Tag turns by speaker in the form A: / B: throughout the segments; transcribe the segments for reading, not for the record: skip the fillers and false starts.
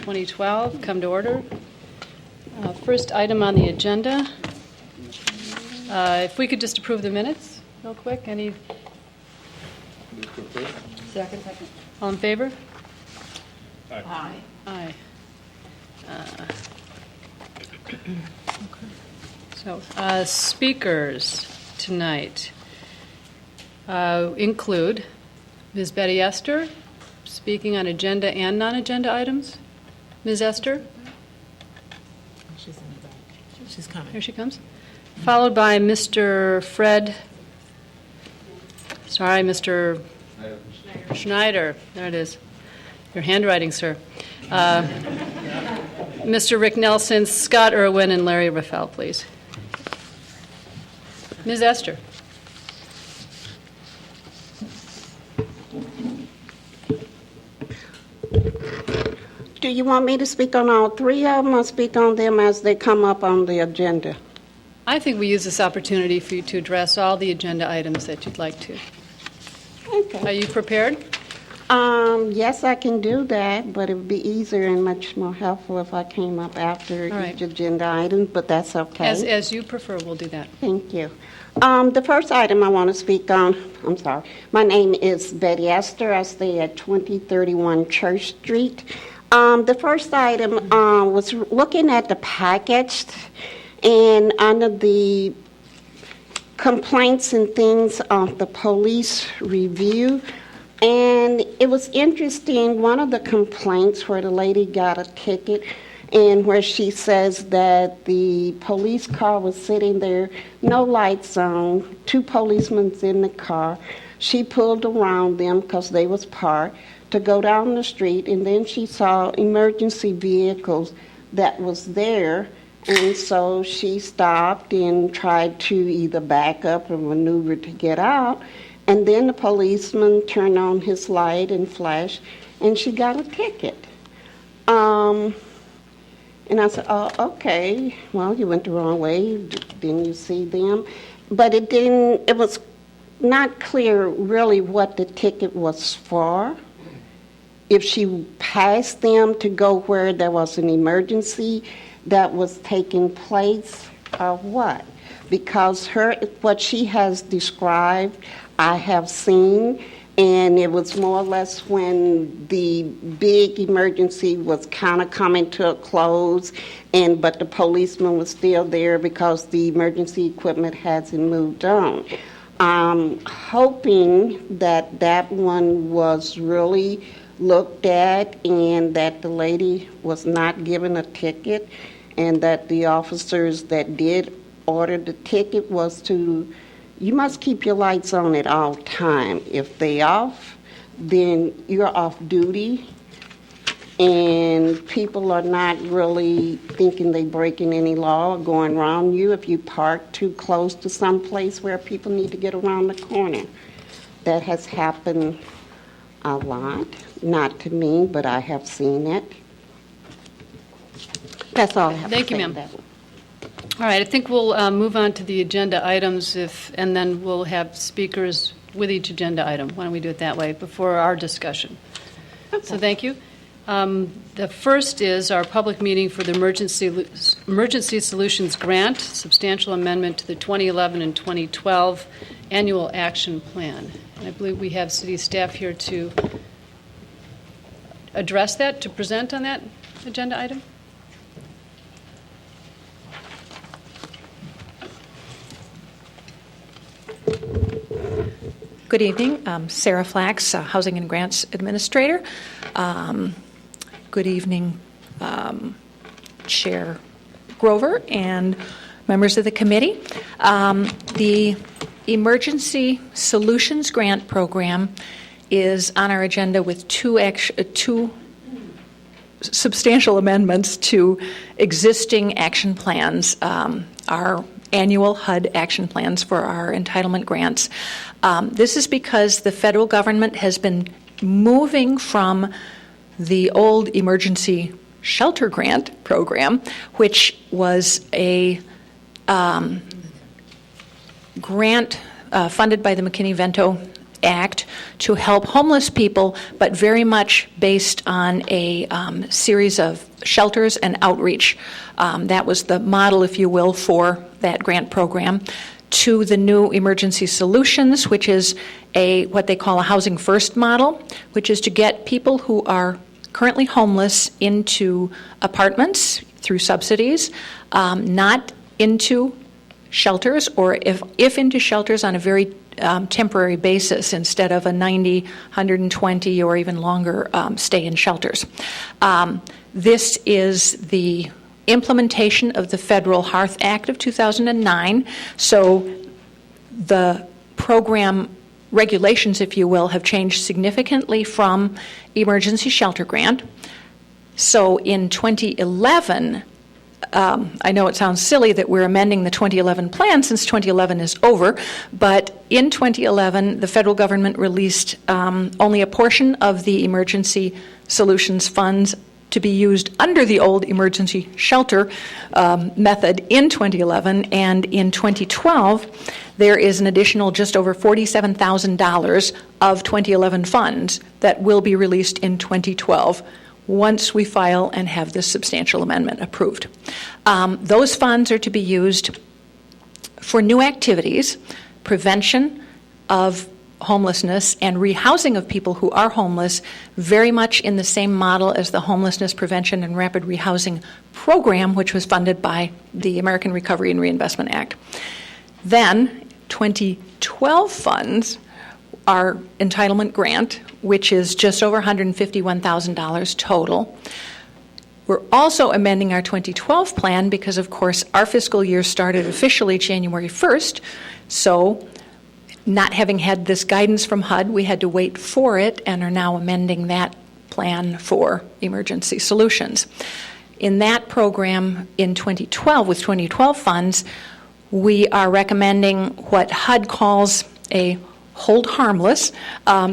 A: 2012 come to order. First item on the agenda. If we could just approve the minutes real quick. Any? Second. All in favor?
B: Aye.
A: Aye. So, speakers tonight include Ms. Betty Esther, speaking on agenda and non-agenda items. Ms. Esther?
B: She's in the back. She's coming.
A: Here she comes. Followed by Mr. Mr. Schneider. There it is. Your handwriting, sir. Mr. Rick Nelson, Scott Irwin, and Larry Raffel, please. Ms. Esther.
C: Do you want me to speak on all three of them or speak on them as they come up on the agenda?
A: I think we use this opportunity for you to address all the agenda items that you'd like to.
C: Okay.
A: Are you prepared?
C: Yes, I can do that, but it would be easier and much more helpful if I came up after each agenda item, but that's okay.
A: As you prefer, we'll do that.
C: Thank you. The first item I want to speak on, my name is Betty Esther. I stay at 2031 Church Street. The first item was looking at the package, and under the complaints and things of the police review, and it was interesting, one of the complaints where the lady got a ticket and where she says that the police car was sitting there, no lights on, two policemen in the car. She pulled around them because they was parked to go down the street, and then she saw emergency vehicles that was there, and so she stopped and tried to either back up or maneuver to get out, and then the policeman turned on his light and flash, and she got a ticket. And I said, oh, okay, well, you went the wrong way, didn't you see them? But it was not clear really what the ticket was for. If she passed them to go where there was an emergency that was taking place or what. Because what she has described, I have seen, and it was more or less when the big emergency was kind of coming to a close, but the policeman was still there because the emergency equipment hasn't moved on. I'm hoping that one was really looked at and that the lady was not given a ticket, and that the officers that did order the ticket was to, you must keep your lights on at all time. If they off, then you're off duty, and people are not really thinking they breaking any law or going around you if you park too close to some place where people need to get around the corner. That has happened a lot. Not to me, but I have seen it. That's all I have to say.
A: Thank you, ma'am. All right, I think we'll move on to the agenda items, and then we'll have speakers with each agenda item. Why don't we do it that way before our discussion? Okay. So thank you. The first is our public meeting for the Emergency Solutions Grant, substantial amendment to the 2011 and 2012 Annual Action Plan. And I believe we have city staff here to address that, to present on that agenda item.
D: Good evening. Sarah Flax, Housing and Grants Administrator. Good evening, Chair Grover and members of the committee. The Emergency Solutions Grant Program is on our agenda with two substantial amendments to existing action plans, our annual HUD action plans for our entitlement grants. This is because the federal government has been moving from the old emergency shelter grant program, which was a grant funded by the McKinney-Vento Act to help homeless people, but very much based on a series of shelters and outreach. That was the model, if you will, for that grant program. To the new Emergency Solutions, which is what they call a Housing First model, which is to get people who are currently homeless into apartments through subsidies, not into shelters, or if into shelters on a very temporary basis instead of a 90, 120, or even longer stay in shelters. This is the implementation of the Federal Hearth Act of 2009. So the program regulations, if you will, have changed significantly from emergency shelter grant. So in 2011, I know it sounds silly that we're amending the 2011 plan since 2011 is over, but in 2011, the federal government released only a portion of the emergency solutions funds to be used under the old emergency shelter method in 2011, and in 2012, there is an additional just over $47,000 of 2011 funds that will be released in 2012 once we file and have this substantial amendment approved. Those funds are to be used for new activities, prevention of homelessness, and rehousing of people who are homeless, very much in the same model as the Homelessness Prevention and Rapid Rehousing Program, which was funded by the American Recovery and Reinvestment Act. Then, 2012 funds are entitlement grant, which is just over $151,000 total. We're also amending our 2012 plan because, of course, our fiscal year started officially January 1st, so not having had this guidance from HUD, we had to wait for it and are now amending that plan for emergency solutions. In that program in 2012, with 2012 funds, we are recommending what HUD calls a hold harmless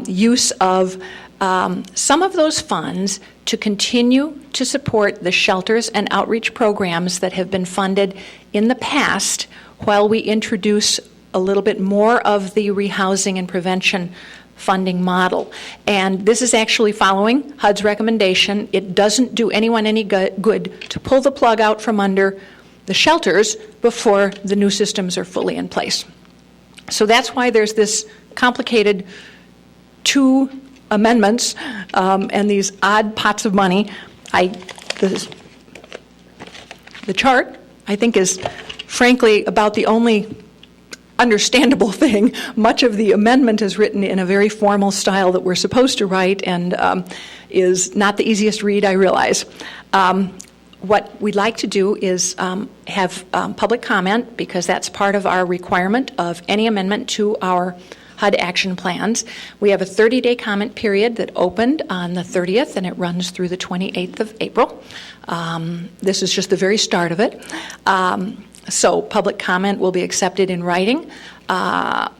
D: use of some of those funds to continue to support the shelters and outreach programs that have been funded in the past while we introduce a little bit more of the rehousing and prevention funding model. And this is actually following HUD's recommendation. It doesn't do anyone any good to pull the plug out from under the shelters before the new systems are fully in place. So that's why there's this complicated two amendments and these odd pots of money. The chart, I think, is frankly about the only understandable thing. Much of the amendment is written in a very formal style that we're supposed to write and is not the easiest read, I realize. What we'd like to do is have public comment, because that's part of our requirement of any amendment to our HUD action plans. We have a 30-day comment period that opened on the 30th, and it runs through the 28th of April. This is just the very start of it. So public comment will be accepted in writing to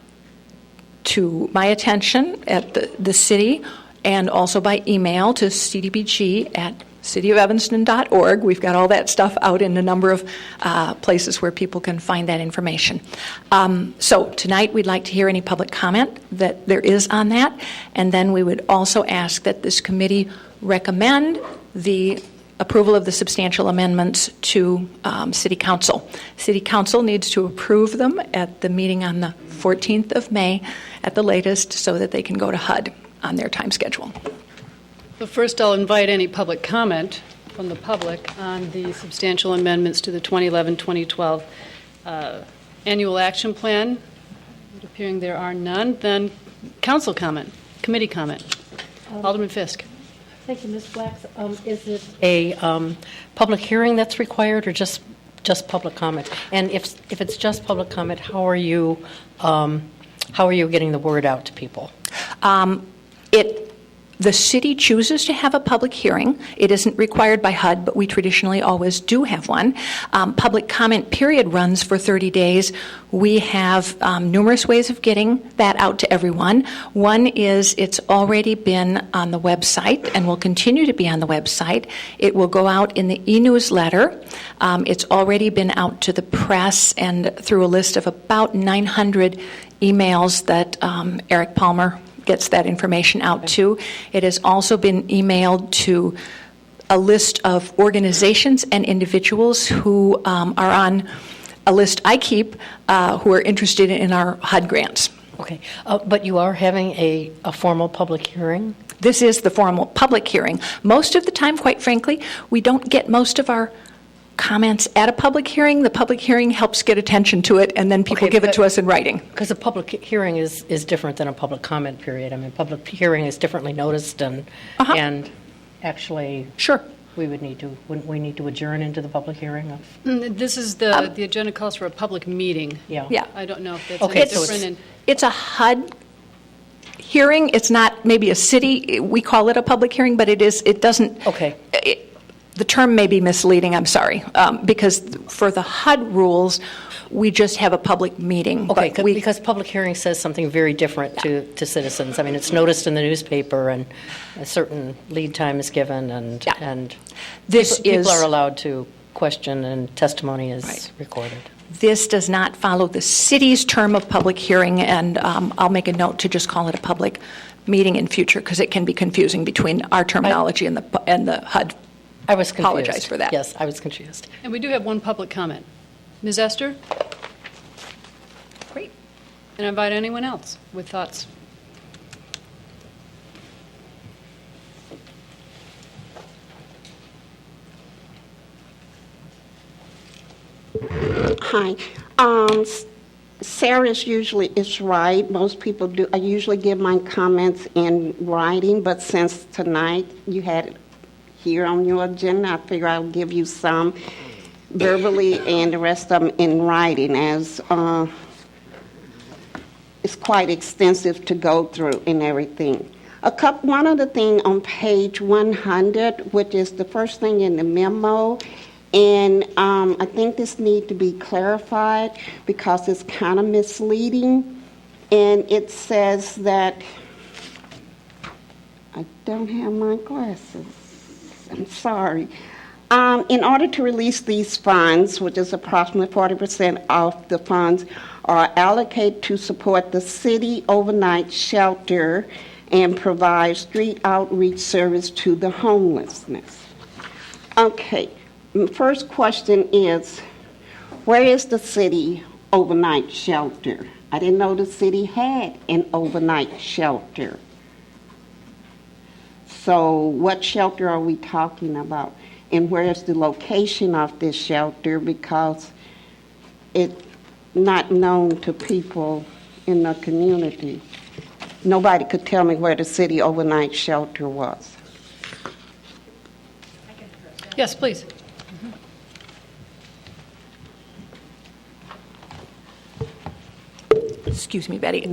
D: my attention at the city, and also by email to cdbg@cityofevanston.org. We've got all that stuff out in a number of places where people can find that information. So tonight we'd like to hear any public comment that there is on that, and then we would also ask that this committee recommend the approval of the substantial amendments to City Council. City Council needs to approve them at the meeting on the 14th of May at the latest, so that they can go to HUD on their time schedule.
A: So first, I'll invite any public comment from the public on the substantial amendments to the 2011-2012 annual action plan. It appearing there are none. Then council comment, committee comment. Alderman Fisk.
E: Thank you, Ms. Flax. Is it a public hearing that's required, or just public comment? And if it's just public comment, how are you getting the word out to people?
D: The city chooses to have a public hearing. It isn't required by HUD, but we traditionally always do have one. Public comment period runs for 30 days. We have numerous ways of getting that out to everyone. One is it's already been on the website and will continue to be on the website. It will go out in the e-newsletter. It's already been out to the press and through a list of about 900 emails that Eric Palmer gets that information out to. It has also been emailed to a list of organizations and individuals who are on a list I keep who are interested in our HUD grants.
E: Okay, but you are having a formal public hearing?
D: This is the formal public hearing. Most of the time, quite frankly, we don't get most of our comments at a public hearing. The public hearing helps get attention to it, and then people
E: Okay,
D: give it
E: but-
D: to us in writing.
E: Because a public hearing is different than a public comment period. I mean, public hearing is differently noticed and actually,
D: Sure.
E: wouldn't we need to adjourn into the public hearing of?
A: This is the agenda calls for a public meeting.
E: Yeah.
A: I don't know if that's
E: Okay,
A: any
E: so
A: different.
E: it's-
D: It's a HUD hearing. It's not maybe a city, we call it a public hearing, but it doesn't.
E: Okay.
D: The term may be misleading, I'm sorry, because for the HUD rules, we just have a public meeting.
E: Okay,
D: but we-
E: because public hearing says something very different to citizens. I mean, it's noticed in the newspaper, and a certain lead time is given, and
D: Yeah.
E: and
D: This
E: people
D: is-
E: are allowed to question, and testimony is
D: Right.
E: recorded.
D: This does not follow the city's term of public hearing, and I'll make a note to just call it a public meeting in future, because it can be confusing between our terminology and the HUD.
E: I was confused.
D: Apologize for that.
E: Yes, I was confused.
A: And we do have one public comment. Ms. Esther?
D: Great.
A: And I invite anyone else with thoughts.
C: Hi. Sarah's usually is right. Most people do. I usually give my comments in writing, but since tonight you had it here on your agenda, I figure I'll give you some verbally and the rest of them in writing, as it's quite extensive to go through and everything. One other thing on page 100, which is the first thing in the memo, and I think this needs to be clarified because it's kind of misleading. And it says that, I don't have my glasses. I'm sorry. In order to release these funds, which is approximately 40% of the funds, are allocated to support the city overnight shelter and provide street outreach service to the homelessness. Okay. First question is, where is the city overnight shelter? I didn't know the city had an overnight shelter. So what shelter are we talking about? And where is the location of this shelter? Because it's not known to people in the community. Nobody could tell me where the city overnight shelter was.
A: Yes, please.
D: Excuse me, Betty.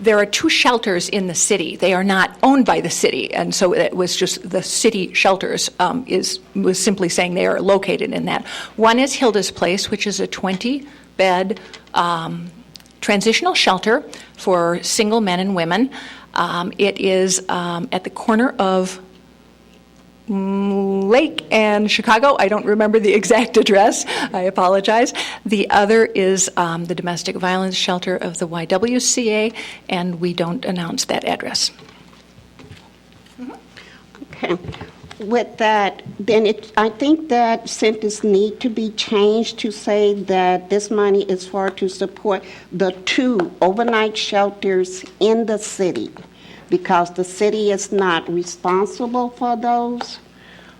D: There are two shelters in the city. They are not owned by the city, and so it was just the city shelters was simply saying they are located in that. One is Hilda's Place, which is a 20-bed transitional shelter for single men and women. It is at the corner of Lake and Chicago. I don't remember the exact address. I apologize. The other is the domestic violence shelter of the YWCA, and we don't announce that address.
C: Okay. With that, then I think that sentence need to be changed to say that this money is for to support the 2 overnight shelters in the city, because the city is not responsible for those.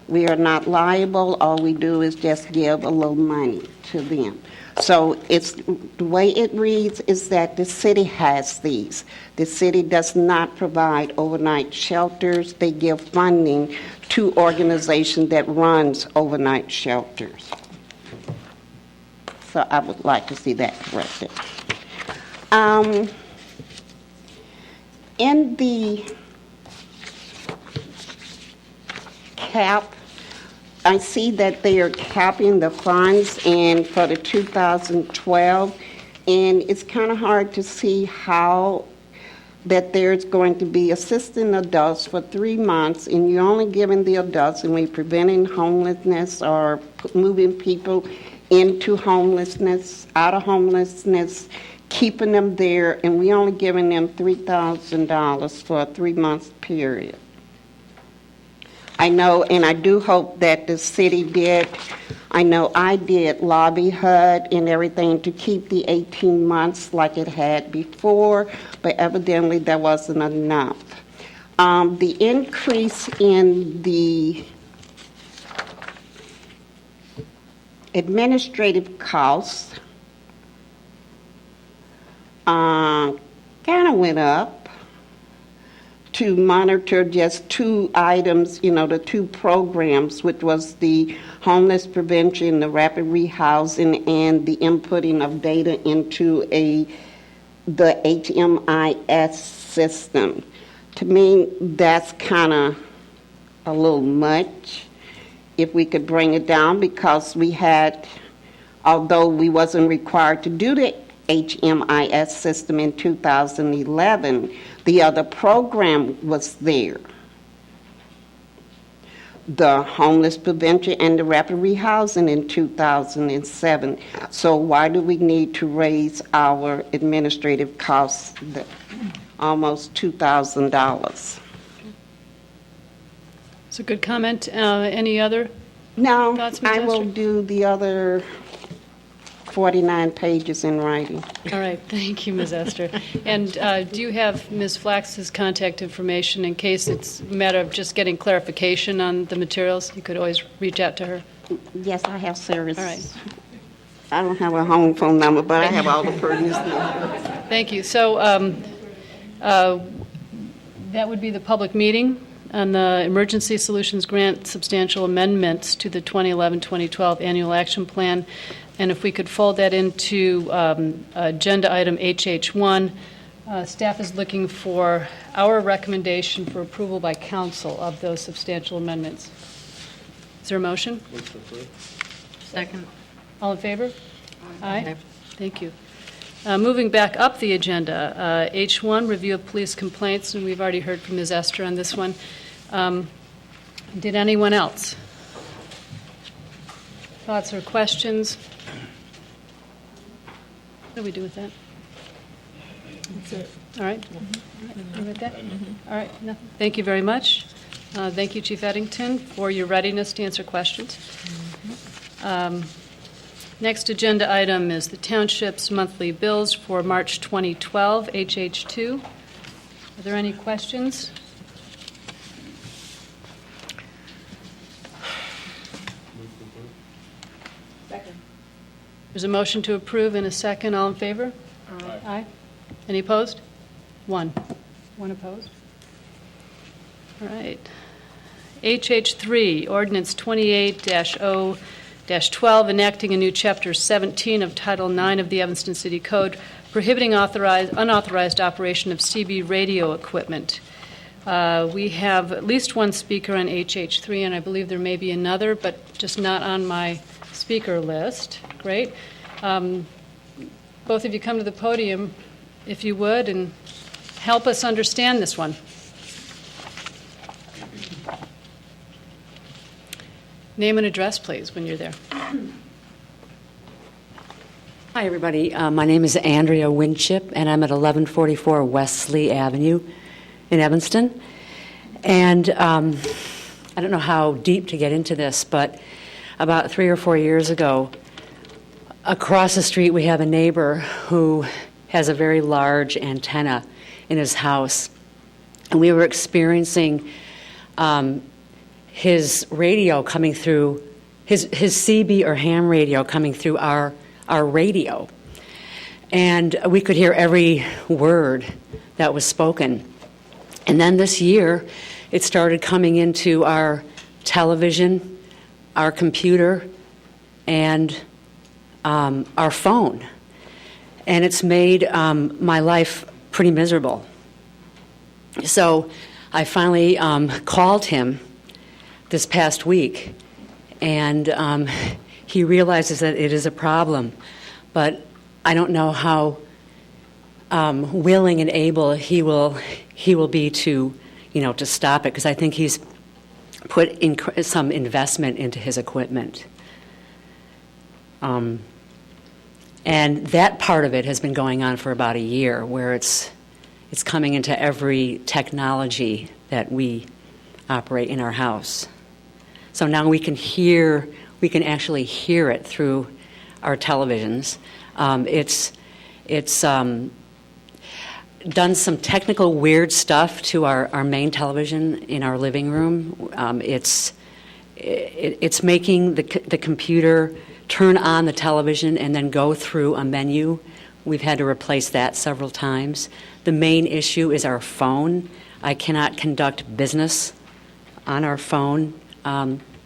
C: We are not liable. All we do is just give a little money to them. So the way it reads is that the city has these. The city does not provide overnight shelters. They give funding to organizations that runs overnight shelters. So I would like to see that corrected. In the cap, I see that they are capping the funds and for the 2012, and it's kind of hard to see how that there's going to be assisting adults for 3 months, and you're only giving the adults, and we're preventing homelessness or moving people into homelessness, out of homelessness. keeping them there, and we only giving them $3,000 for a 3-month period. I know, and I do hope that the city did, I know I did lobby HUD and everything to keep the 18 months like it had before, but evidently that wasn't enough. The increase in the administrative costs kind of went up to monitor just 2 items, the 2 programs, which was the homeless prevention, the rapid rehousing, and the inputting of data into the HMIS system. To me, that's kind of a little much. If we could bring it down, because we had, although we wasn't required to do the HMIS system in 2011, the other program was there. The homeless prevention and the rapid rehousing in 2007. So why do we need to raise our administrative costs almost $2,000?
A: It's a good comment. Any other?
C: No,
A: Thoughts, Ms.
C: I will
A: Esther?
C: do the other 49 pages in writing.
A: All right, thank you, Ms. Esther. And do you have Ms. Flax's contact information in case it's a matter of just getting clarification on the materials? You could always reach out to her.
C: Yes, I have Sarah's.
A: All right.
C: I don't have a home phone number, but I have all the pertinent numbers.
A: Thank you. So that would be the public meeting on the Emergency Solutions Grant substantial amendments to the 2011-2012 Annual Action Plan. And if we could fold that into agenda item HH1, staff is looking for our recommendation for approval by council of those substantial amendments. Is there a motion?
E: Second.
A: All in favor? Aye. Thank you. Moving back up the agenda, H1, review of police complaints, and we've already heard from Ms. Esther on this one. Did anyone else? Thoughts or questions? What do we do with that?
B: That's it.
A: All right. You with that? All right. Nothing. Thank you very much. Thank you, Chief Eddington, for your readiness to answer questions. Next agenda item is the township's monthly bills for March 2012, HH2. Are there any questions? There's a motion to approve and a second. All in favor? Aye. Any opposed? One opposed. All right. HH3, Ordinance 28-0-12, enacting a new Chapter 17 of Title 9 of the Evanston City Code, prohibiting unauthorized operation of CB radio equipment. We have at least one speaker on HH3, and I believe there may be another, but just not on my speaker list. Great. Both of you come to the podium, if you would, and help us understand this one. Name and address, please, when you're there.
F: Hi, everybody. My name is Andrea Winship, and I'm at 1144 Wesley Avenue in Evanston. And I don't know how deep to get into this, but about 3 or 4 years ago, across the street we have a neighbor who has a very large antenna in his house. And we were experiencing his radio coming through, his CB or ham radio coming through our radio. And we could hear every word that was spoken. And then this year, it started coming into our television, our computer, and our phone. And it's made my life pretty miserable. So I finally called him this past week, and he realizes that it is a problem, but I don't know how willing and able he will be to stop it, because I think he's put some investment into his equipment. And that part of it has been going on for about a year, where it's coming into every technology that we operate in our house. So now we can actually hear it through our televisions. It's done some technical weird stuff to our main television in our living room. It's making the computer turn on the television and then go through a menu. We've had to replace that several times. The main issue is our phone. I cannot conduct business on our phone.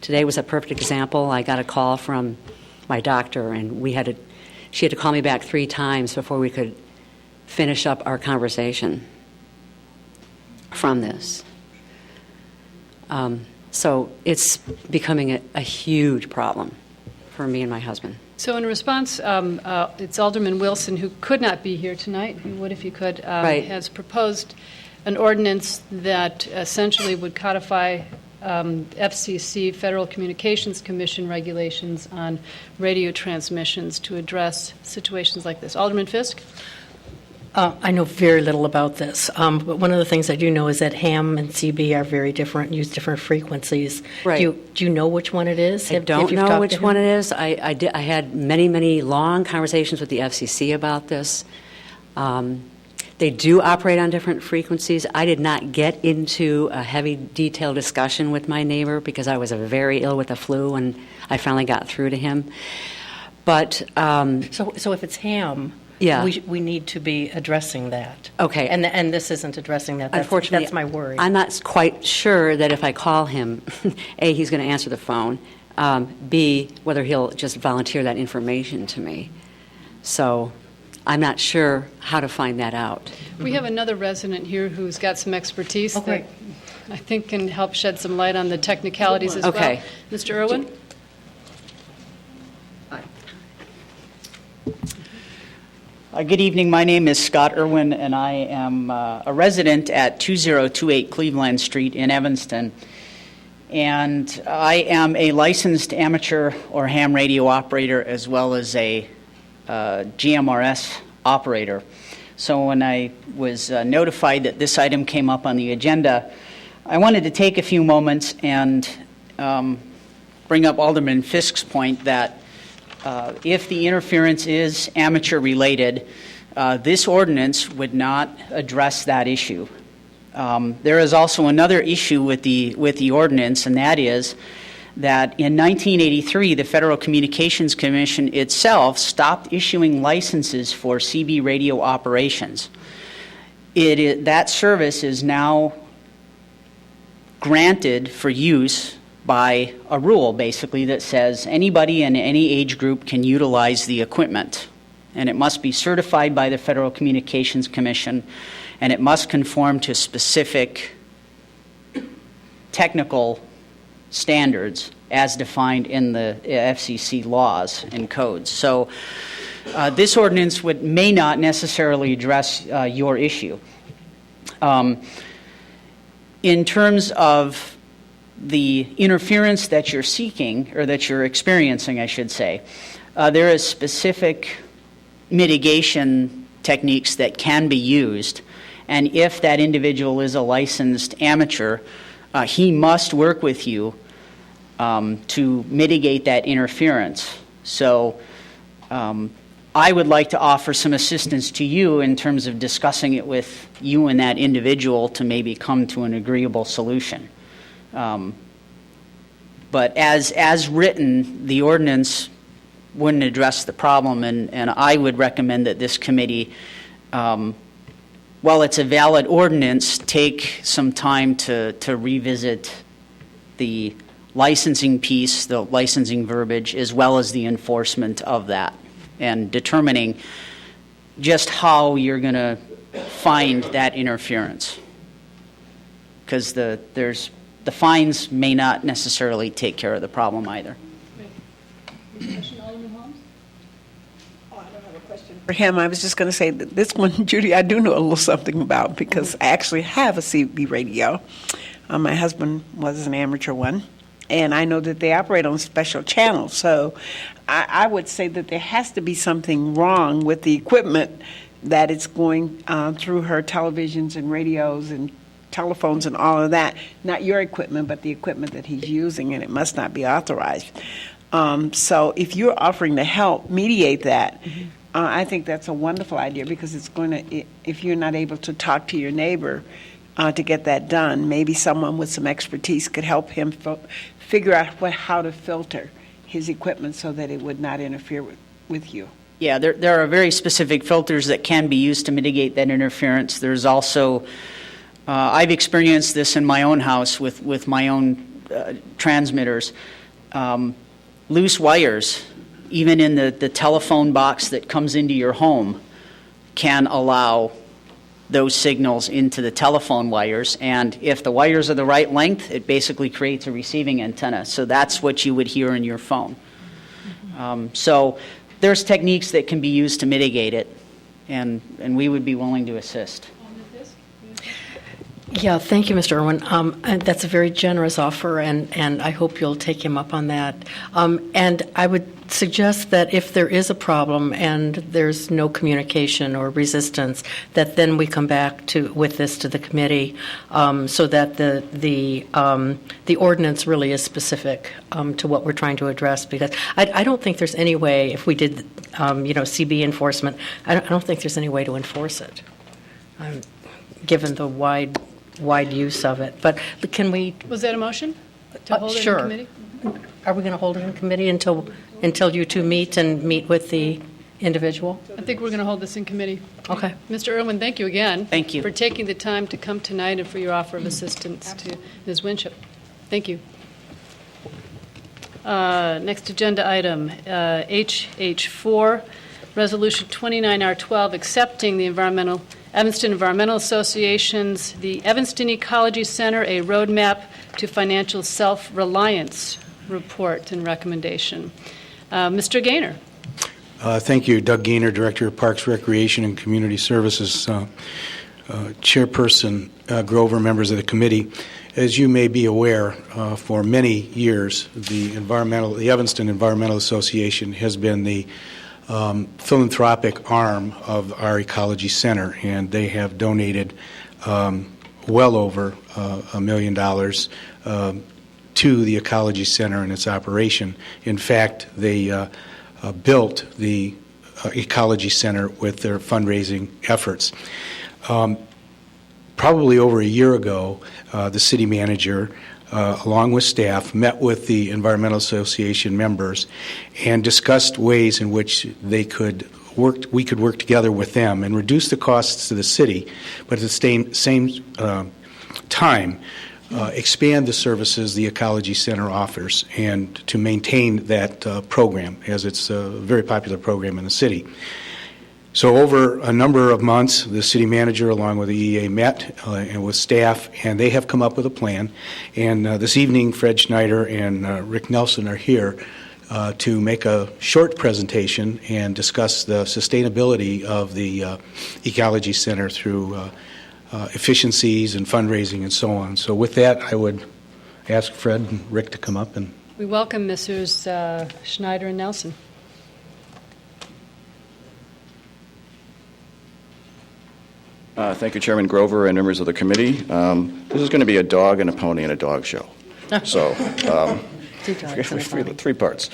F: Today was a perfect example. I got a call from my doctor, and she had to call me back 3 times before we could finish up our conversation from this. So it's becoming a huge problem for me and my husband.
A: So in response, it's Alderman Wilson, who could not be here tonight, who would if he could,
F: Right.
A: has proposed an ordinance that essentially would codify FCC, Federal Communications Commission regulations on radio transmissions to address situations like this. Alderman Fisk?
E: I know very little about this, but one of the things I do know is that ham and CB are very different, use different frequencies.
F: Right.
E: Do you know which one it is?
F: I don't know which one it is. I had many long conversations with the FCC about this. They do operate on different frequencies. I did not get into a heavy, detailed discussion with my neighbor because I was very ill with the flu, and I finally got through to him. But
E: So if it's ham,
F: yeah,
E: we need to be addressing that.
F: Okay.
E: And this isn't addressing that.
F: Unfortunately,
E: that's my worry.
F: I'm not quite sure that if I call him, A, he's going to answer the phone, B, whether he'll just volunteer that information to me. So I'm not sure how to find that out.
A: We have another resident here who's got some expertise
E: Okay.
A: that I think can help shed some light on the technicalities as
F: Okay.
A: well. Mr. Irwin?
G: Good evening. My name is Scott Irwin, and I am a resident at 2028 Cleveland Street in Evanston. And I am a licensed amateur or ham radio operator as well as a GMRS operator. So when I was notified that this item came up on the agenda, I wanted to take a few moments and bring up Alderman Fisk's point that if the interference is amateur related, this ordinance would not address that issue. There is also another issue with the ordinance, and that is that in 1983, the Federal Communications Commission itself stopped issuing licenses for CB radio operations. That service is now granted for use by a rule, basically, that says anybody in any age group can utilize the equipment. And it must be certified by the Federal Communications Commission, and it must conform to specific technical standards as defined in the FCC laws and codes. So this ordinance may not necessarily address your issue. In terms of the interference that you're seeking, or that you're experiencing, I should say, there is specific mitigation techniques that can be used. And if that individual is a licensed amateur, he must work with you to mitigate that interference. So I would like to offer some assistance to you in terms of discussing it with you and that individual to maybe come to an agreeable solution. But as written, the ordinance wouldn't address the problem, and I would recommend that this committee, while it's a valid ordinance, take some time to revisit the licensing piece, the licensing verbiage, as well as the enforcement of that, and determining just how you're going to find that interference. Because the fines may not necessarily take care of the problem either.
H: For him, I was just going to say that this one, Judy, I do know a little something about because I actually have a CB radio. My husband was an amateur one, and I know that they operate on special channels. So I would say that there has to be something wrong with the equipment that it's going through her televisions and radios and telephones and all of that. Not your equipment, but the equipment that he's using, and it must not be authorized. So if you're offering to help mediate that, I think that's a wonderful idea, because it's going to, if you're not able to talk to your neighbor to get that done, maybe someone with some expertise could help him figure out how to filter his equipment so that it would not interfere with you.
G: Yeah, there are very specific filters that can be used to mitigate that interference. There's also, I've experienced this in my own house with my own transmitters. Loose wires, even in the telephone box that comes into your home, can allow those signals into the telephone wires. And if the wires are the right length, it basically creates a receiving antenna. So that's what you would hear in your phone. So there's techniques that can be used to mitigate it, and we would be willing to assist.
E: Yeah, thank you, Mr. Irwin. And that's a very generous offer, and I hope you'll take him up on that. And I would suggest that if there is a problem and there's no communication or resistance, that then we come back with this to the committee, so that the ordinance really is specific to what we're trying to address. Because I don't think there's any way, if we did, CB enforcement, I don't think there's any way to enforce it, given the wide use of it. But can we?
A: Was that a motion to hold it
E: sure.
A: in committee?
E: Are we going to hold it in committee until you two meet with the individual?
A: I think we're going to hold this in committee.
E: Okay.
A: Mr. Irwin, thank you again.
G: Thank you.
A: For taking the time to come tonight and for your offer of assistance to Ms. Winship. Thank you. Next agenda item, HH4, Resolution 29R12, accepting the Evanston Environmental Association's the Evanston Ecology Center, a roadmap to financial self-reliance report and recommendation. Mr. Gaynor.
I: Thank you. Doug Gaynor, Director of Parks, Recreation, and Community Services. Chairperson Grover, members of the committee. As you may be aware, for many years, the Evanston Environmental Association has been the philanthropic arm of our Ecology Center, and they have donated well over $1 million to the Ecology Center and its operation. In fact, they built the Ecology Center with their fundraising efforts. Probably over a year ago, the city manager, along with staff, met with the Environmental Association members and discussed ways in which we could work together with them and reduce the costs to the city, but at the same time, expand the services the Ecology Center offers and to maintain that program, as it's a very popular program in the city. So over a number of months, the city manager along with the EA met and with staff, and they have come up with a plan. And this evening, Fred Schneider and Rick Nelson are here to make a short presentation and discuss the sustainability of the Ecology Center through efficiencies and fundraising and so on. So with that, I would ask Fred and Rick to come up. And
A: We welcome Messrs. Schneider and Nelson.
J: Thank you, Chairman Grover and members of the committee. This is going to be a dog and a pony and a dog show. So, three parts.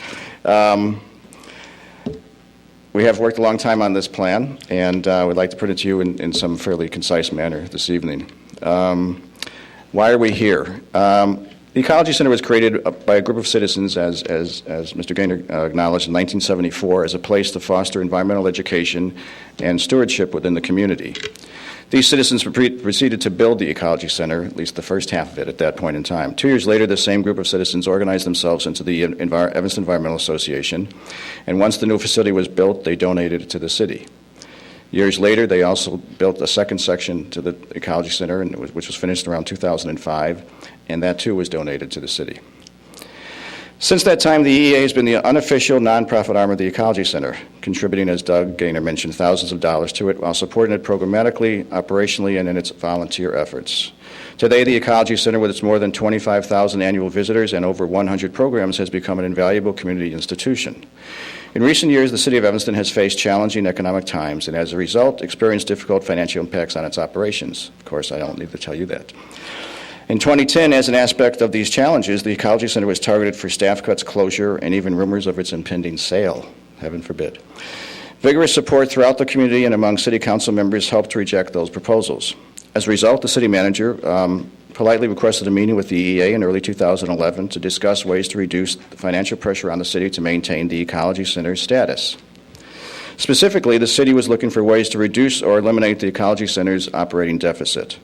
J: We have worked a long time on this plan, and we'd like to put it to you in some fairly concise manner this evening. Why are we here? The Ecology Center was created by a group of citizens, as Mr. Gaynor acknowledged, in 1974 as a place to foster environmental education and stewardship within the community. These citizens proceeded to build the Ecology Center, at least the first half of it at that point in time. 2 years later, the same group of citizens organized themselves into the Evanston Environmental Association, and once the new facility was built, they donated it to the city. Years later, they also built a second section to the Ecology Center, which was finished around 2005, and that too was donated to the city. Since that time, the EEA has been the unofficial nonprofit arm of the Ecology Center, contributing, as Doug Gaynor mentioned, thousands of dollars to it while supporting it programmatically, operationally, and in its volunteer efforts. Today, the Ecology Center, with its more than 25,000 annual visitors and over 100 programs, has become an invaluable community institution. In recent years, the City of Evanston has faced challenging economic times and, as a result, experienced difficult financial impacts on its operations. Of course, I don't need to tell you that. In 2010, as an aspect of these challenges, the Ecology Center was targeted for staff cuts, closure, and even rumors of its impending sale. Heaven forbid. Vigorous support throughout the community and among City Council members helped to reject those proposals. As a result, the City Manager politely requested a meeting with the EEA in early 2011 to discuss ways to reduce the financial pressure on the City to maintain the Ecology Center's status. Specifically, the City was looking for ways to reduce or eliminate the Ecology Center's operating deficit.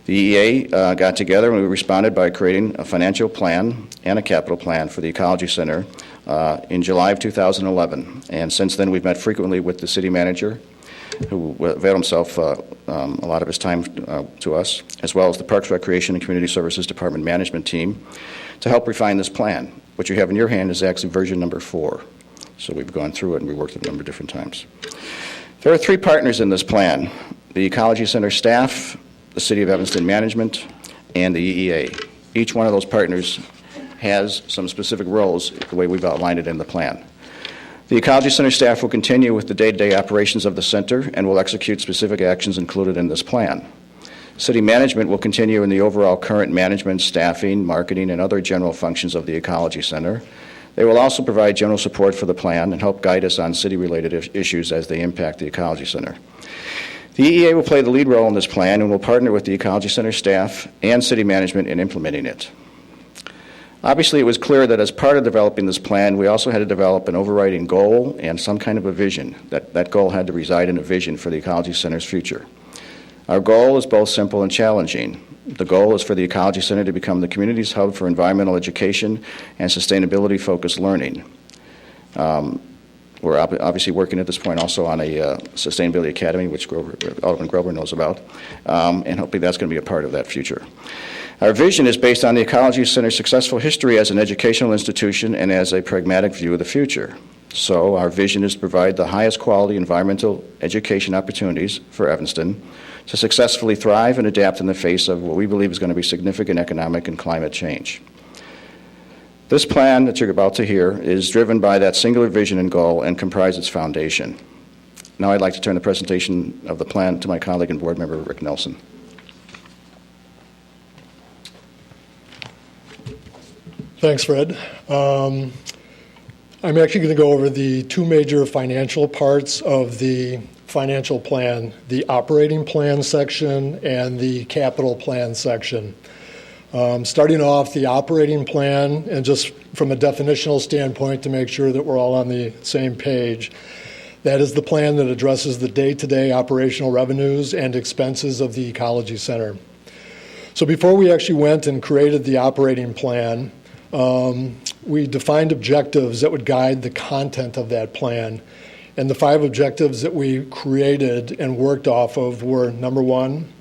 J: The EEA got together and we responded by creating a financial plan and a capital plan for the Ecology Center in July of 2011. And since then, we've met frequently with the City Manager, who availed himself a lot of his time to us, as well as the Parks, Recreation, and Community Services Department management team to help refine this plan. What you have in your hand is actually version number 4. So we've gone through it and we worked it a number of different times. There are 3 partners in this plan: the Ecology Center staff, the City of Evanston management, and the EEA. Each one of those partners has some specific roles the way we've outlined it in the plan. The Ecology Center staff will continue with the day-to-day operations of the center and will execute specific actions included in this plan. City management will continue in the overall current management, staffing, marketing, and other general functions of the Ecology Center. They will also provide general support for the plan and help guide us on city-related issues as they impact the Ecology Center. The EEA will play the lead role in this plan and will partner with the Ecology Center staff and city management in implementing it. Obviously, it was clear that as part of developing this plan, we also had to develop an overriding goal and some kind of a vision. That goal had to reside in a vision for the Ecology Center's future. Our goal is both simple and challenging. The goal is for the Ecology Center to become the community's hub for environmental education and sustainability-focused learning. We're obviously working at this point also on a Sustainability Academy, which Alderman Grover knows about, and hopefully that's going to be a part of that future. Our vision is based on the Ecology Center's successful history as an educational institution and as a pragmatic view of the future. So our vision is to provide the highest quality environmental education opportunities for Evanston to successfully thrive and adapt in the face of what we believe is going to be significant economic and climate change. This plan that you're about to hear is driven by that singular vision and goal and comprise its foundation. Now I'd like to turn the presentation of the plan to my colleague and board member, Rick Nelson.
K: Thanks, Fred. I'm actually going to go over the 2 major financial parts of the financial plan, the operating plan section and the capital plan section. Starting off the operating plan, and just from a definitional standpoint to make sure that we're all on the same page, that is the plan that addresses the day-to-day operational revenues and expenses of the Ecology Center. So before we actually went and created the operating plan, we defined objectives that would guide the content of that plan. And the 5 objectives that we created and worked off of were, number 1,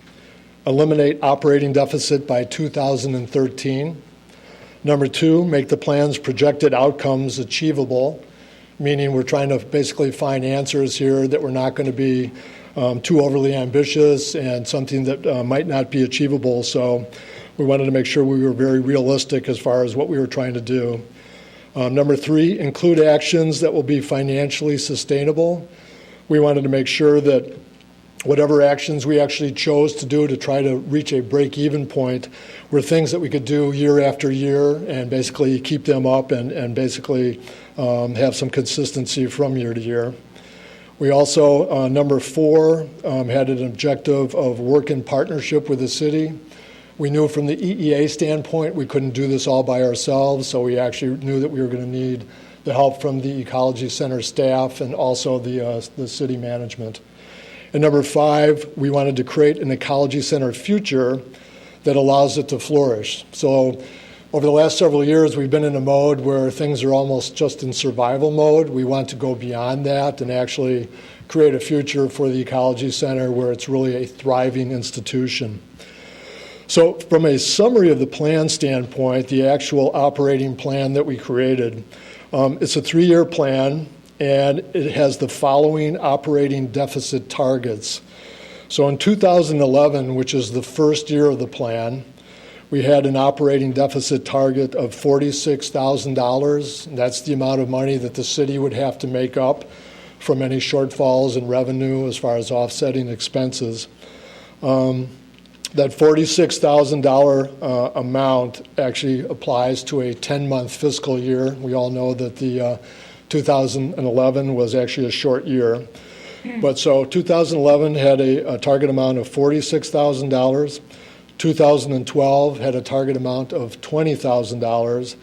K: eliminate operating deficit by 2013. Number 2, make the plan's projected outcomes achievable, meaning we're trying to basically find answers here that we're not going to be too overly ambitious and something that might not be achievable. So we wanted to make sure we were very realistic as far as what we were trying to do. Number 3, include actions that will be financially sustainable. We wanted to make sure that whatever actions we actually chose to do to try to reach a break-even point were things that we could do year after year and basically keep them up and basically have some consistency from year to year. We also, number 4, had an objective of work in partnership with the city. We knew from the EEA standpoint we couldn't do this all by ourselves, so we actually knew that we were going to need the help from the Ecology Center staff and also the city management. And number 5, we wanted to create an Ecology Center future that allows it to flourish. So over the last several years, we've been in a mode where things are almost just in survival mode. We want to go beyond that and actually create a future for the Ecology Center where it's really a thriving institution. So from a summary of the plan standpoint, the actual operating plan that we created, it's a 3-year plan, and it has the following operating deficit targets. So in 2011, which is the first year of the plan, we had an operating deficit target of $46,000. That's the amount of money that the city would have to make up from any shortfalls in revenue as far as offsetting expenses. That $46,000 amount actually applies to a 10-month fiscal year. We all know that the 2011 was actually a short year. But so 2011 had a target amount of $46,000. 2012 had a target amount of $20,000.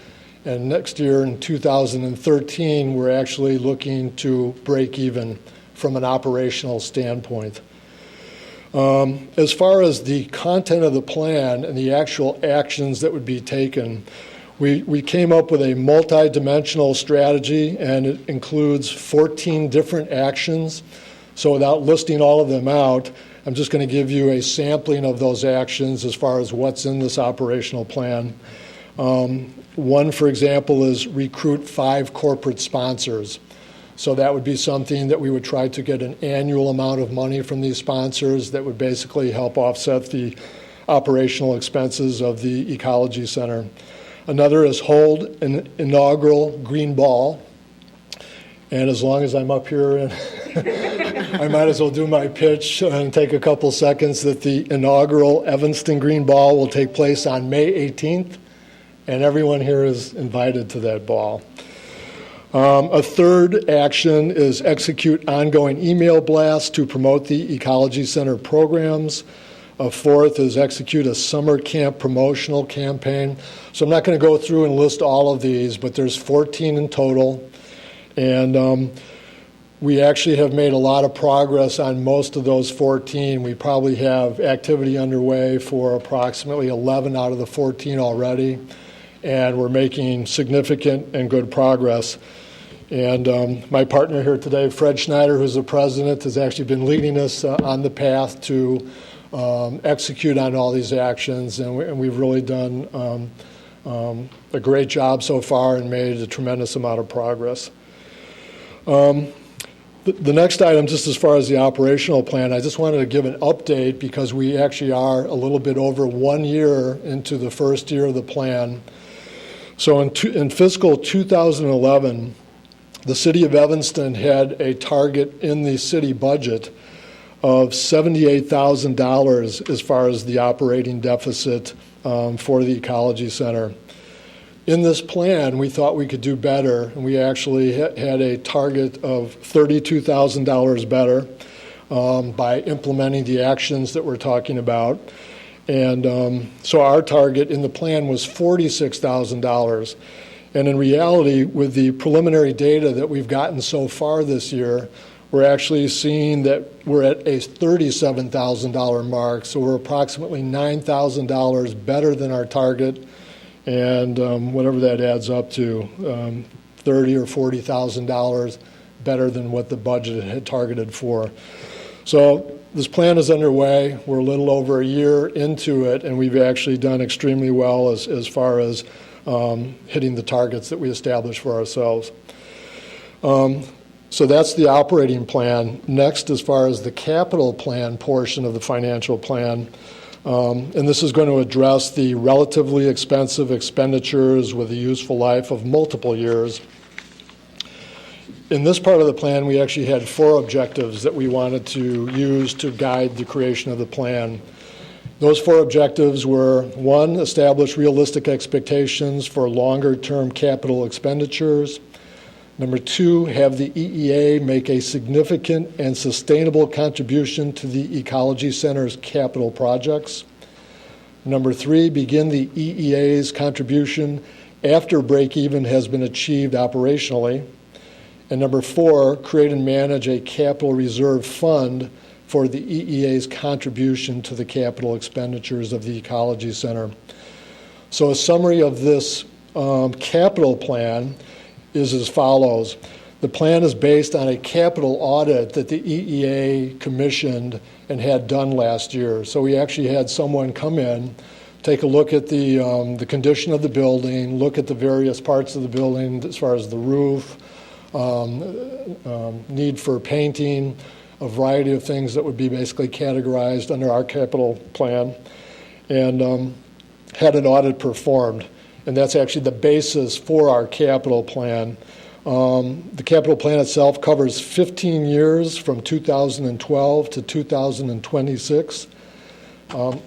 K: And next year in 2013, we're actually looking to break even from an operational standpoint. As far as the content of the plan and the actual actions that would be taken, we came up with a multi-dimensional strategy, and it includes 14 different actions. So without listing all of them out, I'm just going to give you a sampling of those actions as far as what's in this operational plan. One, for example, is recruit 5 corporate sponsors. So that would be something that we would try to get an annual amount of money from these sponsors that would basically help offset the operational expenses of the Ecology Center. Another is hold an inaugural green ball. And as long as I'm up here, I might as well do my pitch and take a couple seconds that the inaugural Evanston Green Ball will take place on May 18th, and everyone here is invited to that ball. A third action is execute ongoing email blasts to promote the Ecology Center programs. A fourth is execute a summer camp promotional campaign. So I'm not going to go through and list all of these, but there's 14 in total. And we actually have made a lot of progress on most of those 14. We probably have activity underway for approximately 11 out of the 14 already, and we're making significant and good progress. And my partner here today, Fred Schneider, who's the president, has actually been leading us on the path to execute on all these actions, and we've really done a great job so far and made a tremendous amount of progress. The next item, just as far as the operational plan, I just wanted to give an update because we actually are a little bit over 1 year into the first year of the plan. So in fiscal 2011, the city of Evanston had a target in the city budget of $78,000 as far as the operating deficit for the Ecology Center. In this plan, we thought we could do better, and we actually had a target of $32,000 better by implementing the actions that we're talking about. And so our target in the plan was $46,000. And in reality, with the preliminary data that we've gotten so far this year, we're actually seeing that we're at a $37,000 mark. So we're approximately $9,000 better than our target, and whatever that adds up to, $30,000 or $40,000 better than what the budget had targeted for. So this plan is underway. We're a little over a year into it, and we've actually done extremely well as far as hitting the targets that we established for ourselves. So that's the operating plan. Next, as far as the capital plan portion of the financial plan, and this is going to address the relatively expensive expenditures with a useful life of multiple years. In this part of the plan, we actually had 4 objectives that we wanted to use to guide the creation of the plan. Those 4 objectives were: 1, establish realistic expectations for longer-term capital expenditures. Number 2, have the EEA make a significant and sustainable contribution to the Ecology Center's capital projects. Number 3, begin the EEA's contribution after break-even has been achieved operationally. And number 4, create and manage a capital reserve fund for the EEA's contribution to the capital expenditures of the Ecology Center. So a summary of this capital plan is as follows. The plan is based on a capital audit that the EEA commissioned and had done last year. So we actually had someone come in, take a look at the condition of the building, look at the various parts of the building as far as the roof, need for painting, a variety of things that would be basically categorized under our capital plan, and had an audit performed. And that's actually the basis for our capital plan. The capital plan itself covers 15 years from 2012 to 2026.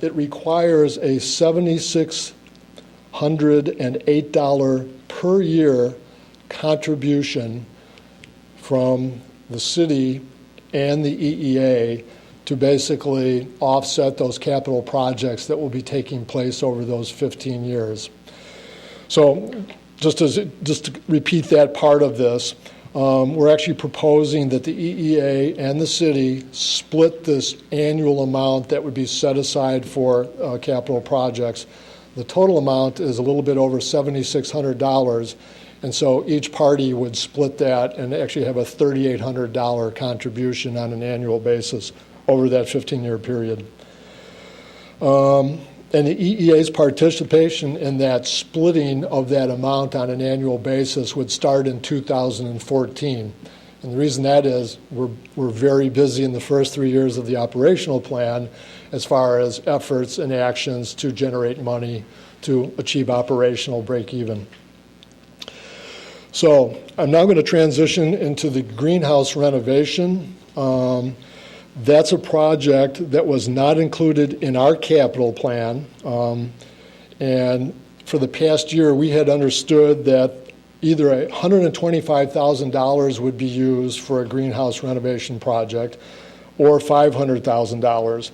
K: It requires a $7,608 per year contribution from the city and the EEA to basically offset those capital projects that will be taking place over those 15 years. So just to repeat that part of this, we're actually proposing that the EEA and the city split this annual amount that would be set aside for capital projects. The total amount is a little bit over $7,600, and so each party would split that and actually have a $3,800 contribution on an annual basis over that 15-year period. And the EEA's participation in that splitting of that amount on an annual basis would start in 2014. And the reason that is, we're very busy in the first 3 years of the operational plan as far as efforts and actions to generate money to achieve operational break-even. So I'm now going to transition into the greenhouse renovation. That's a project that was not included in our capital plan. And for the past year, we had understood that either $125,000 would be used for a greenhouse renovation project or $500,000.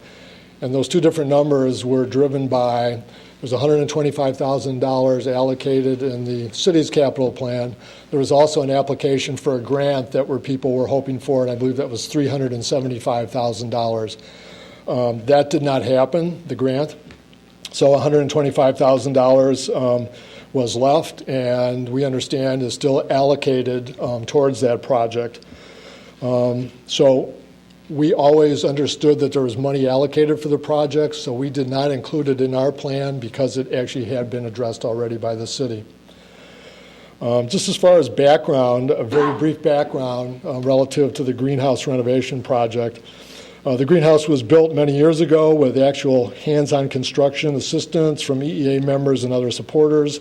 K: And those two different numbers were driven by, there's $125,000 allocated in the city's capital plan. There was also an application for a grant that people were hoping for, and I believe that was $375,000. That did not happen, the grant. So $125,000 was left, and we understand is still allocated towards that project. So we always understood that there was money allocated for the project, so we did not include it in our plan because it actually had been addressed already by the city. Just as far as background, a very brief background relative to the greenhouse renovation project. The greenhouse was built many years ago with actual hands-on construction assistance from EEA members and other supporters.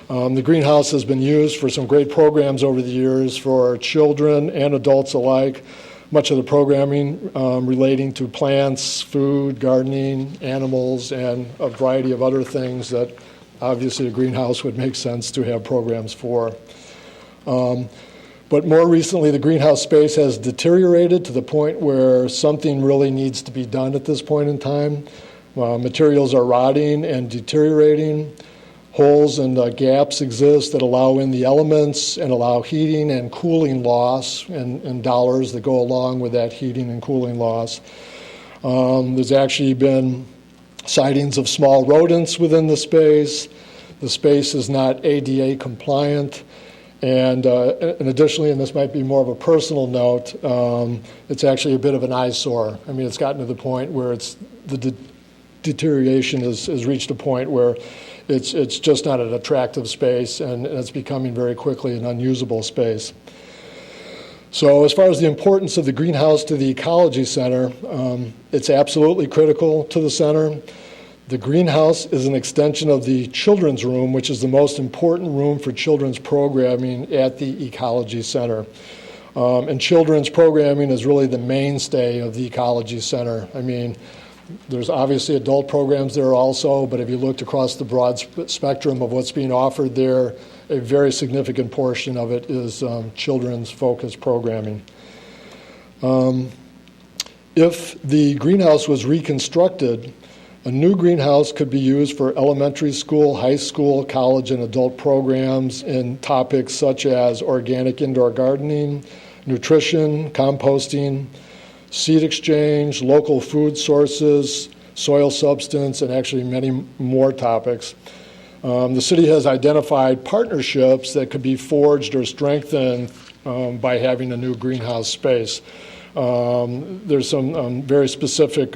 K: The greenhouse has been used for some great programs over the years for children and adults alike. Much of the programming relating to plants, food, gardening, animals, and a variety of other things that obviously a greenhouse would make sense to have programs for. But more recently, the greenhouse space has deteriorated to the point where something really needs to be done at this point in time. Materials are rotting and deteriorating. Holes and gaps exist that allow in the elements and allow heating and cooling loss and dollars that go along with that heating and cooling loss. There's actually been sightings of small rodents within the space. The space is not ADA compliant. And additionally, and this might be more of a personal note, it's actually a bit of an eyesore. I mean, it's gotten to the point where the deterioration has reached a point where it's just not an attractive space, and it's becoming very quickly an unusable space. So as far as the importance of the greenhouse to the ecology center, it's absolutely critical to the center. The greenhouse is an extension of the children's room, which is the most important room for children's programming at the ecology center. And children's programming is really the mainstay of the ecology center. I mean, there's obviously adult programs there also, but if you looked across the broad spectrum of what's being offered there, a very significant portion of it is children's focused programming. If the greenhouse was reconstructed, a new greenhouse could be used for elementary school, high school, college, and adult programs in topics such as organic indoor gardening, nutrition, composting, seed exchange, local food sources, soil substance, and actually many more topics. The city has identified partnerships that could be forged or strengthened by having a new greenhouse space. There's some very specific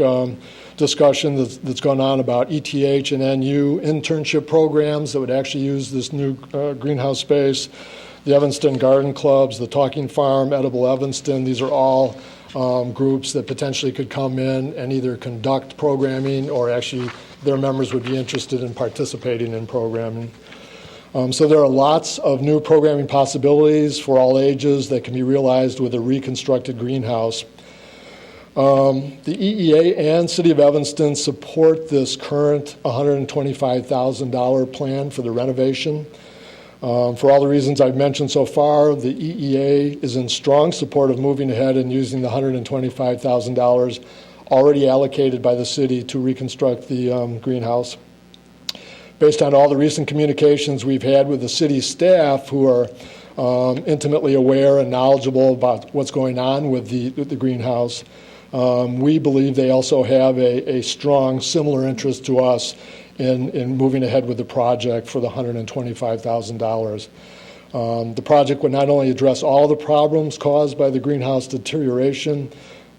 K: discussion that's gone on about ETH and NU internship programs that would actually use this new greenhouse space. The Evanston Garden Clubs, the Talking Farm, Edible Evanston, these are all groups that potentially could come in and either conduct programming or actually their members would be interested in participating in programming. So there are lots of new programming possibilities for all ages that can be realized with a reconstructed greenhouse. The EEA and City of Evanston support this current $125,000 plan for the renovation. For all the reasons I've mentioned so far, the EEA is in strong support of moving ahead and using the $125,000 already allocated by the city to reconstruct the greenhouse. Based on all the recent communications we've had with the city staff who are intimately aware and knowledgeable about what's going on with the greenhouse, we believe they also have a strong similar interest to us in moving ahead with the project for the $125,000. The project would not only address all the problems caused by the greenhouse deterioration,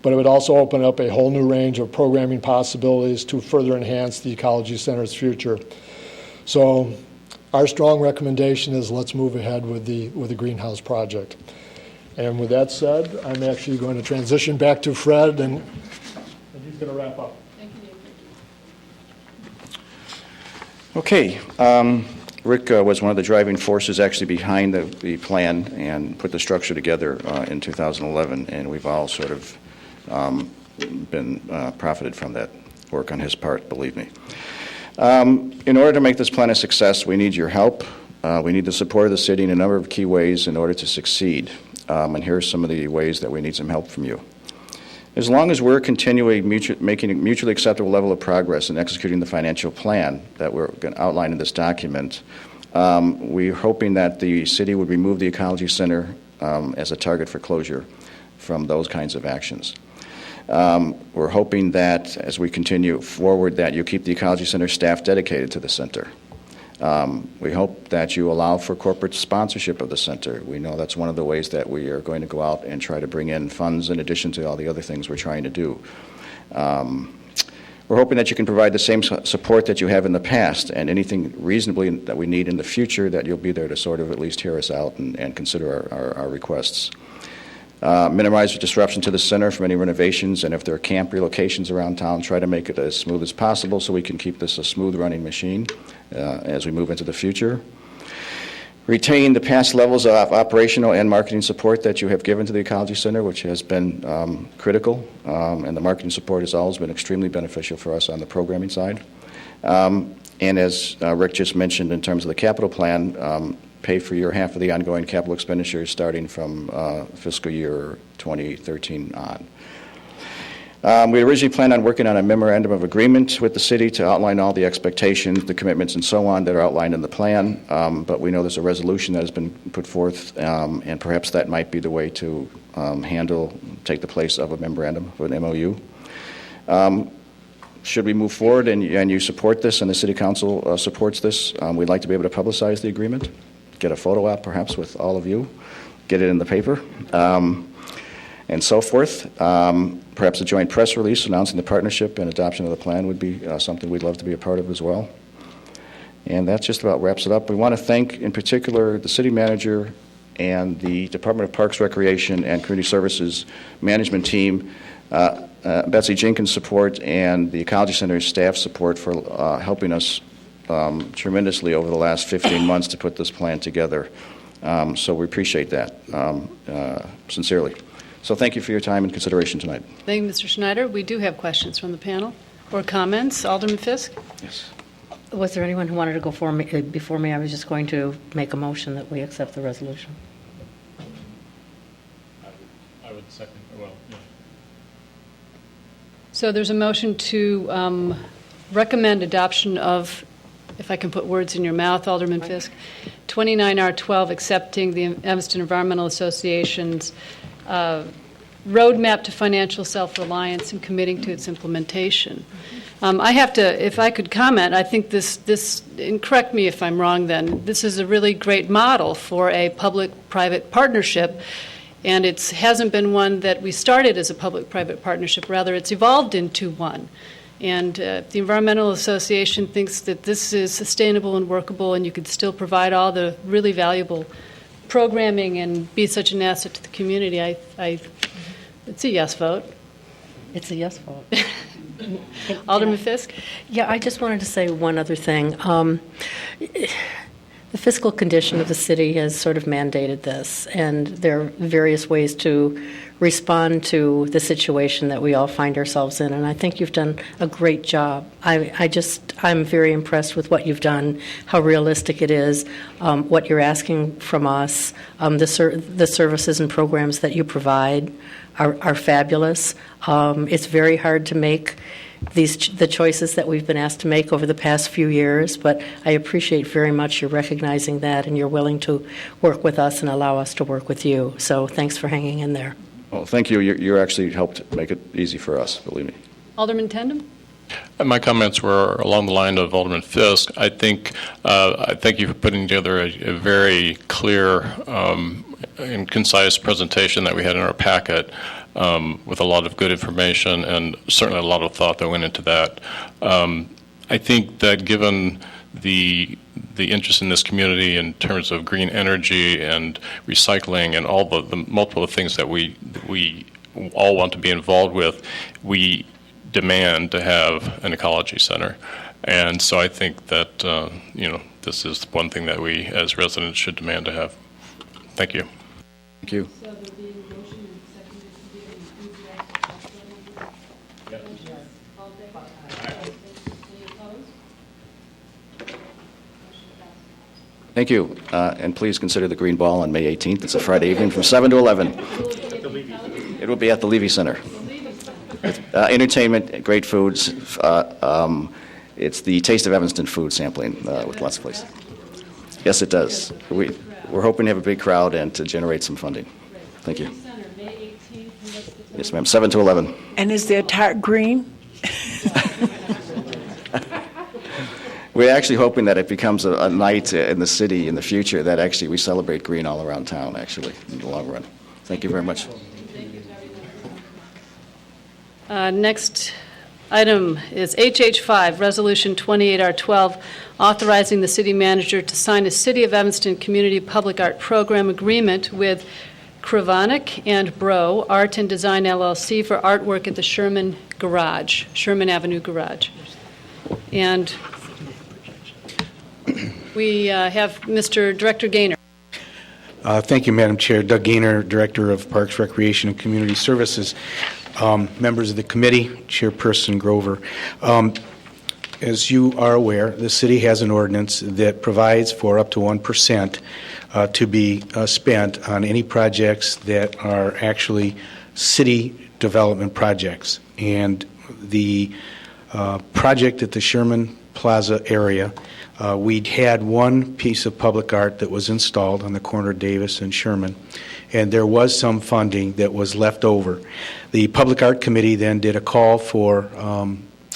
K: but it would also open up a whole new range of programming possibilities to further enhance the Ecology Center's future. So our strong recommendation is let's move ahead with the greenhouse project. And with that said, I'm actually going to transition back to Fred, and he's going to wrap up.
J: Okay. Rick was one of the driving forces actually behind the plan and put the structure together in 2011, and we've all sort of been profited from that work on his part, believe me. In order to make this plan a success, we need your help. We need the support of the city in a number of key ways in order to succeed. And here are some of the ways that we need some help from you. As long as we're continually making a mutually acceptable level of progress in executing the financial plan that we're going to outline in this document, we're hoping that the city would remove the Ecology Center as a target for closure from those kinds of actions. We're hoping that as we continue forward that you keep the Ecology Center staff dedicated to the center. We hope that you allow for corporate sponsorship of the center. We know that's one of the ways that we are going to go out and try to bring in funds in addition to all the other things we're trying to do. We're hoping that you can provide the same support that you have in the past, and anything reasonably that we need in the future, that you'll be there to sort of at least hear us out and consider our requests. Minimize the disruption to the center from any renovations, and if there are camp relocations around town, try to make it as smooth as possible so we can keep this a smooth running machine as we move into the future. Retain the past levels of operational and marketing support that you have given to the Ecology Center, which has been critical, and the marketing support has always been extremely beneficial for us on the programming side. And as Rick just mentioned in terms of the capital plan, pay for your half of the ongoing capital expenditures starting from fiscal year 2013 on. We originally planned on working on a memorandum of agreement with the city to outline all the expectations, the commitments, and so on that are outlined in the plan, but we know there's a resolution that has been put forth, and perhaps that might be the way to take the place of a memorandum of an MOU. Should we move forward and you support this and the City Council supports this, we'd like to be able to publicize the agreement, get a photo op perhaps with all of you, get it in the paper, and so forth. Perhaps a joint press release announcing the partnership and adoption of the plan would be something we'd love to be a part of as well. And that just about wraps it up. We want to thank, in particular, the city manager and the Department of Parks, Recreation, and Community Services management team, Betsy Jenkins' support, and the Ecology Center's staff support for helping us tremendously over the last 15 months to put this plan together. So we appreciate that sincerely. So thank you for your time and consideration tonight.
A: Thank you, Mr. Schneider. We do have questions from the panel or comments. Alderman Fisk?
J: Yes.
E: Was there anyone who wanted to go before me? I was just going to make a motion that we accept the resolution.
L: I would second. Well, yeah.
A: So there's a motion to recommend adoption of, if I can put words in your mouth, Alderman Fisk, 29R12, accepting the Evanston Environmental Association's roadmap to financial self-reliance and committing to its implementation. I have to, if I could comment, I think this, and correct me if I'm wrong then, this is a really great model for a public-private partnership, and it hasn't been one that we started as a public-private partnership, rather it's evolved into one. And the Environmental Association thinks that this is sustainable and workable, and you could still provide all the really valuable programming and be such an asset to the community. It's a yes vote.
E: It's a yes vote.
A: Alderman Fisk?
E: Yeah, I just wanted to say one other thing. The fiscal condition of the city has sort of mandated this, and there are various ways to respond to the situation that we all find ourselves in, and I think you've done a great job. I'm very impressed with what you've done, how realistic it is, what you're asking from us, the services and programs that you provide are fabulous. It's very hard to make the choices that we've been asked to make over the past few years, but I appreciate very much your recognizing that and you're willing to work with us and allow us to work with you. So thanks for hanging in there.
J: Well, thank you. You actually helped make it easy for us, believe me.
A: Alderman Tandem?
L: My comments were along the line of Alderman Fisk. I thank you for putting together a very clear and concise presentation that we had in our packet with a lot of good information and certainly a lot of thought that went into that. I think that given the interest in this community in terms of green energy and recycling and all the multiple things that we all want to be involved with, we demand to have an ecology center. And so I think that, this is one thing that we as residents should demand to have. Thank you.
J: Thank you.
A: So there'll be a motion and second to give an enthusiastic all day. Any opposed?
J: Thank you. And please consider the green ball on May 18th. It's a Friday evening from 7 to 11. It will be at the Levy Center. Entertainment, great foods. It's the Taste of Evanston food sampling with lots of places. Yes, it does. We're hoping to have a big crowd and to generate some funding. Thank you. Yes, ma'am. 7 to 11.
H: And is their tart green?
J: We're actually hoping that it becomes a night in the city in the future that actually we celebrate green all around town, actually, in the long run. Thank you very much.
A: Next item is HH5, Resolution 28R12, authorizing the city manager to sign a City of Evanston Community Public Art Program agreement with Kravonic and Bro Art and Design LLC for artwork at the Sherman Avenue Garage. And we have Mr. Director Gaynor.
I: Thank you, Madam Chair. Doug Gaynor, Director of Parks, Recreation, and Community Services. Members of the committee, Chairperson Grover. As you are aware, the city has an ordinance that provides for up to 1% to be spent on any projects that are actually city development projects. And the project at the Sherman Plaza area, we'd had one piece of public art that was installed on the corner of Davis and Sherman, and there was some funding that was left over. The Public Art Committee then did a call for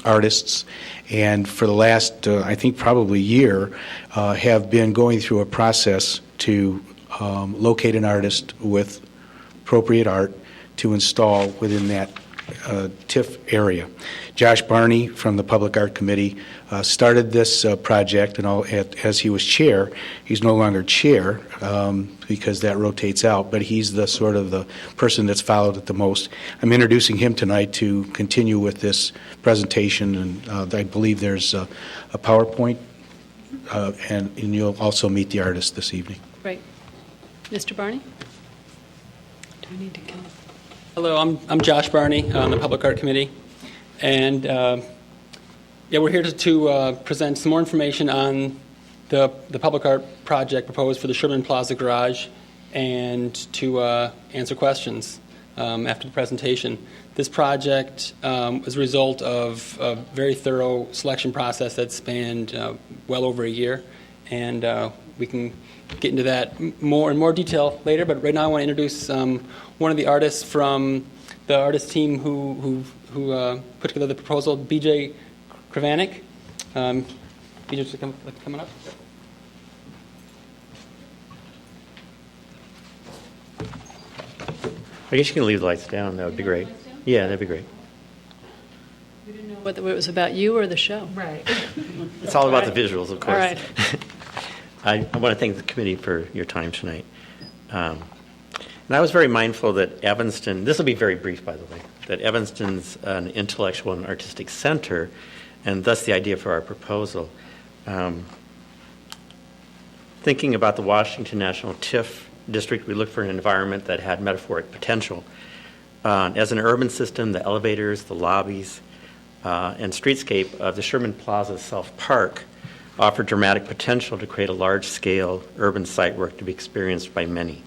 I: artists, and for the last, I think probably year, have been going through a process to locate an artist with appropriate art to install within that TIF area. Josh Barney from the Public Art Committee started this project, and as he was chair, he's no longer chair because that rotates out, but he's the sort of the person that's followed it the most. I'm introducing him tonight to continue with this presentation, and I believe there's a PowerPoint, and you'll also meet the artist this evening.
A: Great. Mr. Barney? Do we need to come?
M: Hello, I'm Josh Barney on the Public Art Committee, and we're here to present some more information on the public art project proposed for the Sherman Plaza Garage, and to answer questions after the presentation. This project was a result of a very thorough selection process that spanned well over a year, and we can get into that more in more detail later. But right now, I want to introduce one of the artists from the artist team who put together the proposal, BJ Kravanik. BJ, coming up.
N: I guess you can leave the lights down. That would be great. Yeah, that'd be great.
A: We didn't know whether it was about you or the show.
B: Right.
N: It's all about the visuals, of course.
A: All right.
N: I want to thank the committee for your time tonight. And I was very mindful that Evanston, this will be very brief, by the way, that Evanston's an intellectual and artistic center, and thus the idea for our proposal. Thinking about the Washington National TIF district, we looked for an environment that had metaphoric potential. As an urban system, the elevators, the lobbies, and streetscape of the Sherman Plaza South Park offer dramatic potential to create a large-scale urban site work to be experienced by many.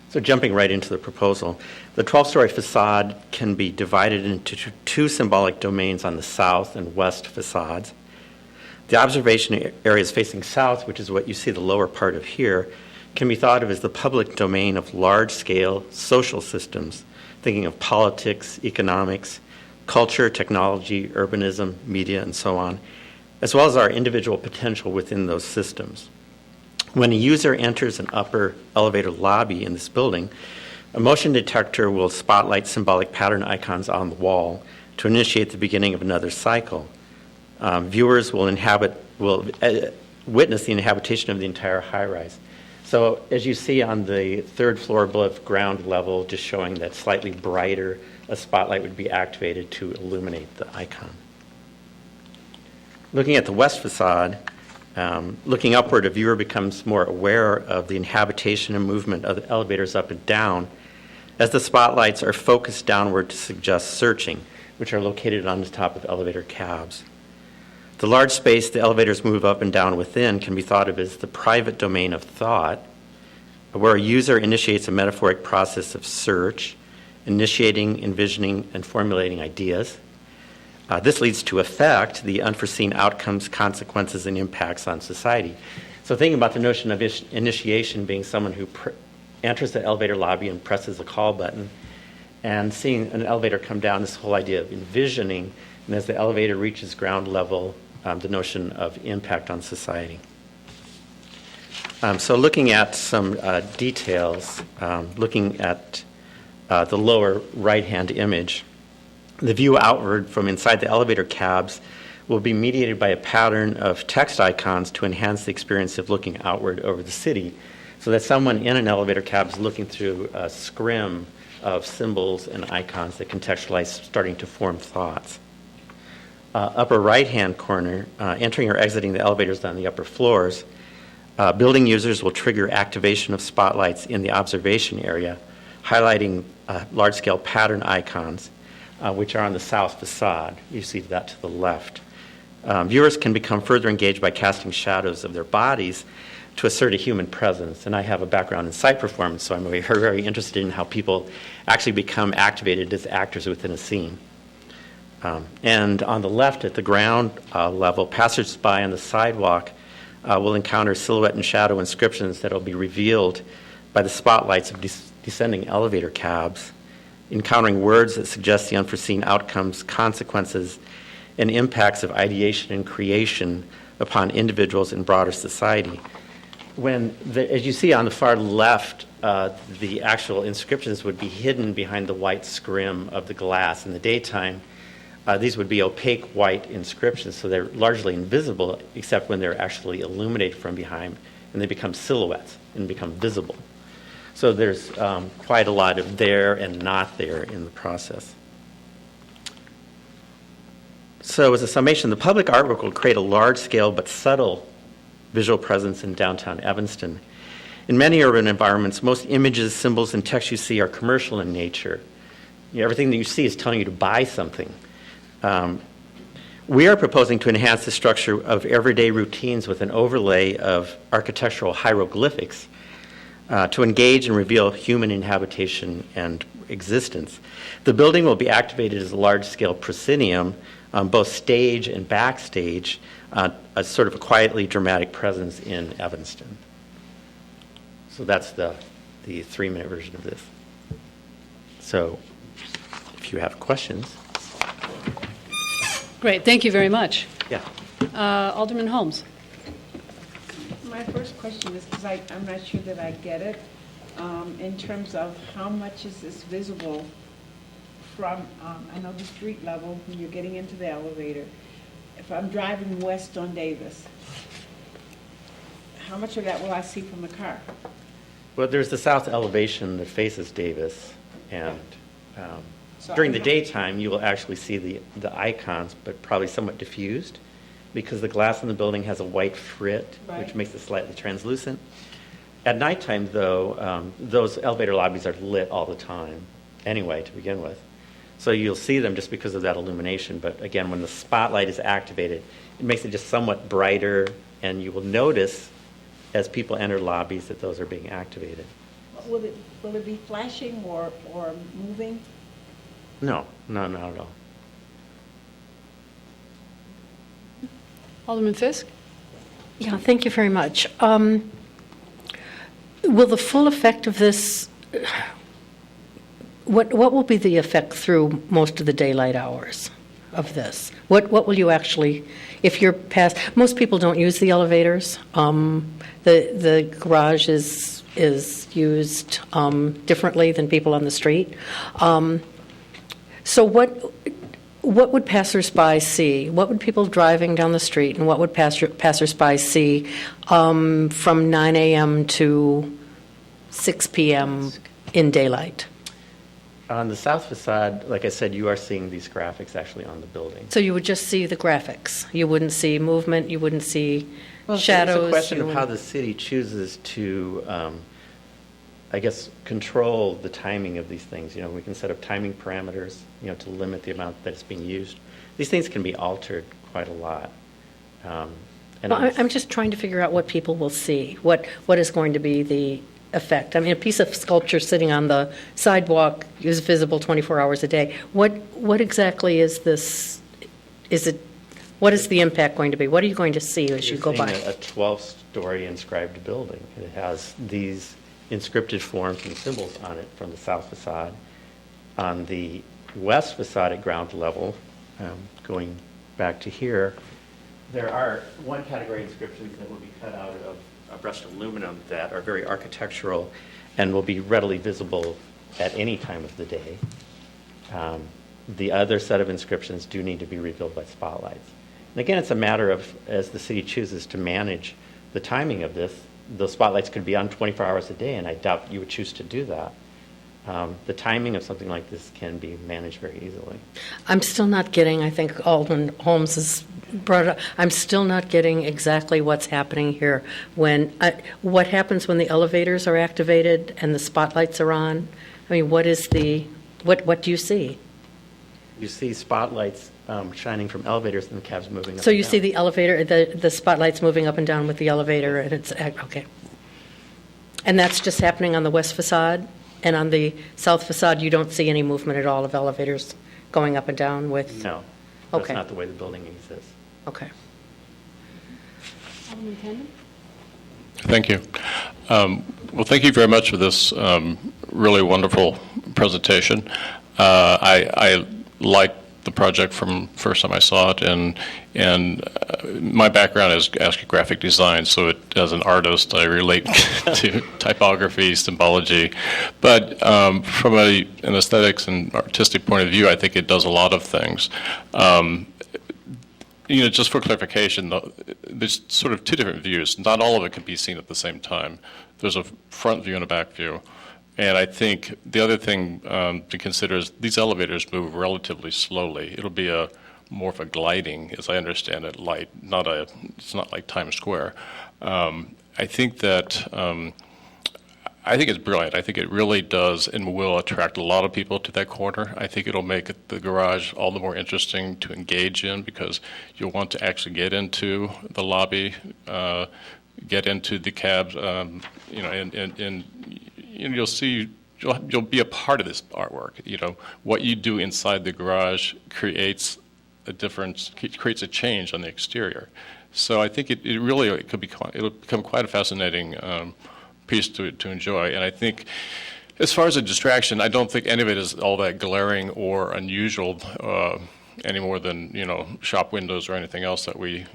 N: So jumping right into the proposal, the 12-story facade can be divided into two symbolic domains on the south and west facades. The observation areas facing south, which is what you see the lower part of here, can be thought of as the public domain of large-scale social systems, thinking of politics, economics, culture, technology, urbanism, media, and so on, as well as our individual potential within those systems. When a user enters an upper elevator lobby in this building, a motion detector will spotlight symbolic pattern icons on the wall to initiate the beginning of another cycle. Viewers will witness the inhabitation of the entire high-rise. So as you see on the third floor above ground level, just showing that slightly brighter, a spotlight would be activated to illuminate the icon. Looking at the west facade, looking upward, a viewer becomes more aware of the inhabitation and movement of the elevators up and down as the spotlights are focused downward to suggest searching, which are located on the top of elevator cabs. The large space the elevators move up and down within can be thought of as the private domain of thought, where a user initiates a metaphoric process of search, initiating, envisioning, and formulating ideas. This leads to effect, the unforeseen outcomes, consequences, and impacts on society. So thinking about the notion of initiation being someone who enters the elevator lobby and presses a call button, and seeing an elevator come down, this whole idea of envisioning, and as the elevator reaches ground level, the notion of impact on society. So looking at some details, looking at the lower right-hand image, the view outward from inside the elevator cabs will be mediated by a pattern of text icons to enhance the experience of looking outward over the city, so that someone in an elevator cab is looking through a scrim of symbols and icons that contextualize, starting to form thoughts. Upper right-hand corner, entering or exiting the elevators on the upper floors, building users will trigger activation of spotlights in the observation area, highlighting large-scale pattern icons, which are on the south facade. You see that to the left. Viewers can become further engaged by casting shadows of their bodies to assert a human presence. And I have a background in site performance, so I'm very interested in how people actually become activated as actors within a scene. And on the left, at the ground level, passersby on the sidewalk will encounter silhouette and shadow inscriptions that will be revealed by the spotlights of descending elevator cabs, encountering words that suggest the unforeseen outcomes, consequences, and impacts of ideation and creation upon individuals and broader society. As you see on the far left, the actual inscriptions would be hidden behind the white scrim of the glass. In the daytime, these would be opaque white inscriptions, so they're largely invisible, except when they're actually illuminated from behind, and they become silhouettes and become visible. So there's quite a lot of there and not there in the process. So as a summation, the public artwork will create a large-scale but subtle visual presence in downtown Evanston. In many urban environments, most images, symbols, and text you see are commercial in nature. Everything that you see is telling you to buy something. We are proposing to enhance the structure of everyday routines with an overlay of architectural hieroglyphics to engage and reveal human inhabitation and existence. The building will be activated as a large-scale proscenium both stage and backstage, a sort of a quietly dramatic presence in Evanston. So that's the 3-minute version of this. So if you have questions.
A: Great, thank you very much.
N: Yeah.
A: Alderman Holmes.
H: My first question is, because I'm not sure that I get it, in terms of how much is this visible from, I know the street level, when you're getting into the elevator. If I'm driving west on Davis, how much of that will I see from the car?
N: Well, there's the south elevation that faces Davis, and
H: So
N: during the
H: I'm-
N: daytime, you will actually see the icons, but probably somewhat diffused, because the glass in the building has a white frit, which
H: Right.
N: makes it slightly translucent. At nighttime, though, those elevator lobbies are lit all the time anyway, to begin with. So you'll see them just because of that illumination. But again, when the spotlight is activated, it makes it just somewhat brighter, and you will notice as people enter lobbies that those are being activated.
H: Will it be flashing or moving?
N: No, not at all.
A: Alderman Fisk?
E: Yeah, thank you very much. Will the full effect of this, what will be the effect through most of the daylight hours of this? What will you actually, if you're past, most people don't use the elevators. The garage is used differently than people on the street. So what would passersby see? What would people driving down the street, and what would passersby see from 9 a.m. to 6 p.m. in daylight?
N: On the south facade, like I said, you are seeing these graphics actually on the building.
E: So you would just see the graphics. You wouldn't see movement. You wouldn't see shadows.
N: It's a question
E: you
N: of how
E: wouldn't-
N: the city chooses to, I guess, control the timing of these things. You know, we can set up timing parameters, you know, to limit the amount that it's being used. These things can be altered quite a lot. And
E: Well, I'm just trying to figure out what people will see. What is going to be the effect? I mean, a piece of sculpture sitting on the sidewalk is visible 24 hours a day. What exactly is this? What is the impact going to be? What are you going to see as you go by?
N: You're seeing a 12-story inscribed building. It has these inscripted forms and symbols on it from the south facade. On the west facade at ground level, going back to here, there are one category inscriptions that will be cut out of brushed aluminum that are very architectural and will be readily visible at any time of the day. The other set of inscriptions do need to be revealed by spotlights. And again, it's a matter of, as the city chooses to manage the timing of this, those spotlights could be on 24 hours a day, and I doubt you would choose to do that. The timing of something like this can be managed very easily.
E: I'm still not getting, I think Alderman Holmes has brought it up, I'm still not getting exactly what's happening here. What happens when the elevators are activated and the spotlights are on? I mean, what do you see?
N: You see spotlights shining from elevators and the cabs moving up
E: So
N: and
E: you
N: down.
E: see the elevator, the spotlights moving up and down with the elevator, and it's, okay. And that's just happening on the west facade? And on the south facade, you don't see any movement at all of elevators going up and down with?
N: No, that's
E: Okay.
N: not the way the building exists.
E: Okay.
A: Alderman Tandon?
L: Thank you. Well, thank you very much for this really wonderful presentation. I like the project from first time I saw it, and my background is actually graphic design, so as an artist, I relate to typography, symbology, but from an aesthetics and artistic point of view, I think it does a lot of things. Just for clarification, there's sort of two different views. Not all of it can be seen at the same time. There's a front view and a back view. And I think the other thing to consider is these elevators move relatively slowly. It'll be more of a gliding, as I understand it, light. It's not like Times Square. I think that I think it's brilliant. I think it really does and will attract a lot of people to that corner. I think it'll make the garage all the more interesting to engage in because you'll want to actually get into the lobby, get into the cabs, and you'll see, you'll be a part of this artwork. What you do inside the garage creates a difference, creates a change on the exterior. So I think it'll become quite a fascinating piece to enjoy. And I think, as far as a distraction, I don't think any of it is all that glaring or unusual any more than shop windows or anything else that we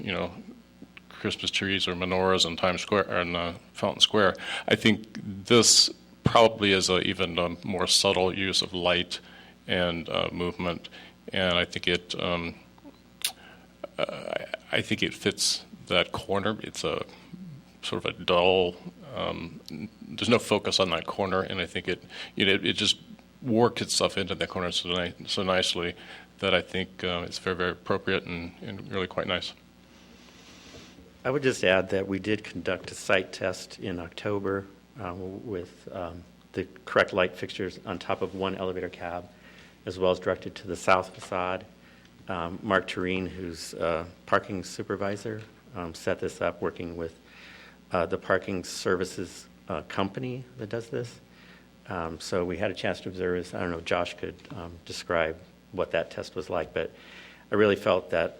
L: Christmas trees or menorahs in Times Square and Fountain Square. I think this probably is even a more subtle use of light and movement, and I think it fits that corner. It's a sort of a dull. There's no focus on that corner, and I think it just worked itself into that corner so nicely that I think it's very, very appropriate and really quite nice.
N: I would just add that we did conduct a site test in October with the correct light fixtures on top of one elevator cab, as well as directed to the south facade. Mark Tureen, who's parking supervisor, set this up working with the parking services company that does this. So we had a chance to observe this. I don't know if Josh could describe what that test was like, but I really felt that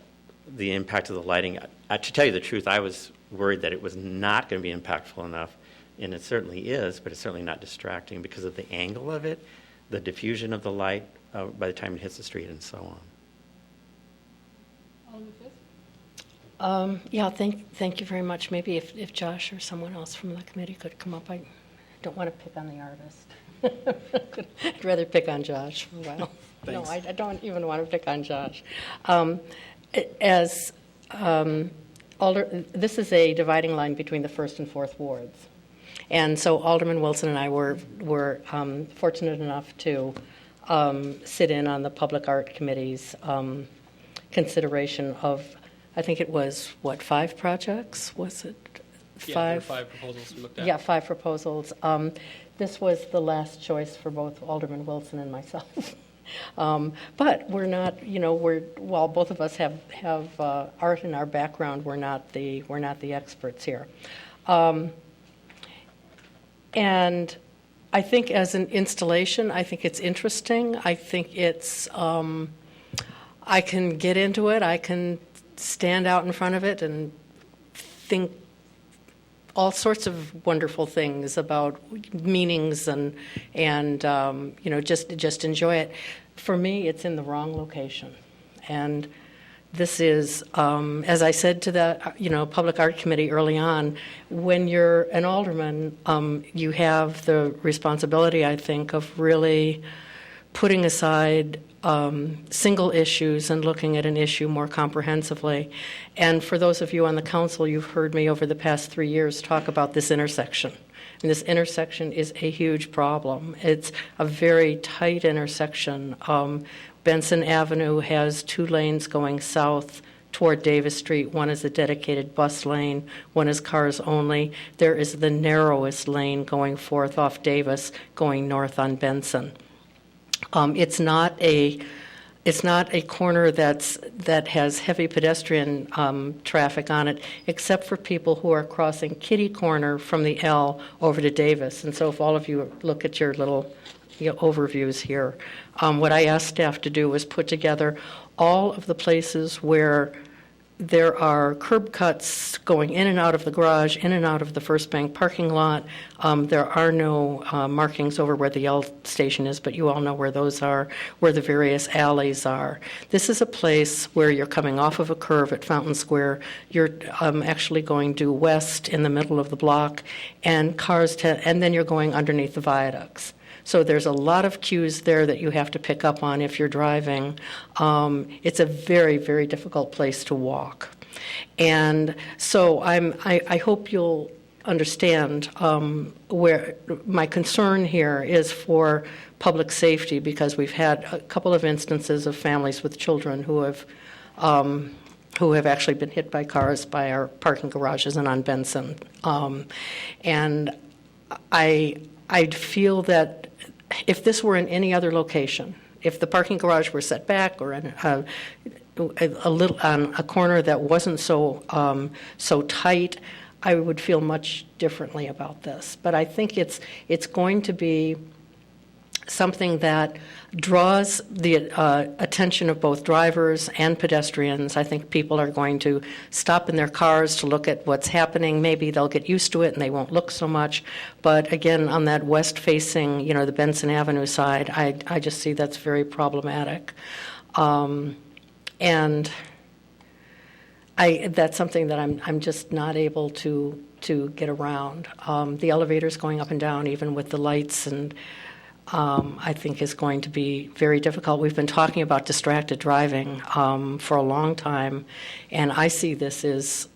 N: the impact of the lighting, to tell you the truth, I was worried that it was not going to be impactful enough, and it certainly is, but it's certainly not distracting because of the angle of it, the diffusion of the light by the time it hits the street, and so on.
E: Yeah, thank you very much. Maybe if Josh or someone else from the committee could come up. I don't want to pick on the artist. I'd rather pick on Josh for a while. No, I don't even want to pick on Josh. This is a dividing line between the 1st and 4th wards. And so Alderman Wilson and I were fortunate enough to sit in on the Public Art Committee's consideration of, I think it was, 5 projects? Was it 5?
M: Yeah, there were 5 proposals we looked at.
E: Yeah, 5 proposals. This was the last choice for both Alderman Wilson and myself. But we're not, while both of us have art in our background, we're not the experts here. And I think as an installation, I think it's interesting. I think it's, I can get into it. I can stand out in front of it and think all sorts of wonderful things about meanings and just enjoy it. For me, it's in the wrong location, and this is, as I said to the Public Art Committee early on, when you're an alderman, you have the responsibility, I think, of really putting aside single issues and looking at an issue more comprehensively. And for those of you on the council, you've heard me over the past 3 years talk about this intersection. And this intersection is a huge problem. It's a very tight intersection. Benson Avenue has 2 lanes going south toward Davis Street. One is a dedicated bus lane, one is cars only. There is the narrowest lane going forth off Davis, going north on Benson. It's not a corner that has heavy pedestrian traffic on it, except for people who are crossing Kitty Corner from the L over to Davis. And so if all of you look at your little overviews here, what I asked staff to do was put together all of the places where there are curb cuts going in and out of the garage, in and out of the First Bank parking lot. There are no markings over where the L station is, but you all know where those are, where the various alleys are. This is a place where you're coming off of a curve at Fountain Square. You're actually going due west in the middle of the block, and and then you're going underneath the viaducts. So there's a lot of cues there that you have to pick up on if you're driving. It's a very, very difficult place to walk. And so I hope you'll understand where my concern here is for public safety, because we've had a couple of instances of families with children who have actually been hit by cars by our parking garages and on Benson. And I'd feel that if this were in any other location, if the parking garage were set back or in a little on a corner that wasn't so tight, I would feel much differently about this. But I think it's going to be something that draws the attention of both drivers and pedestrians. I think people are going to stop in their cars to look at what's happening. Maybe they'll get used to it and they won't look so much. But again, on that west-facing, the Benson Avenue side, I just see that's very problematic. And that's something that I'm just not able to get around. The elevators going up and down, even with the lights, and I think is going to be very difficult. We've been talking about distracted driving for a long time, and I see this as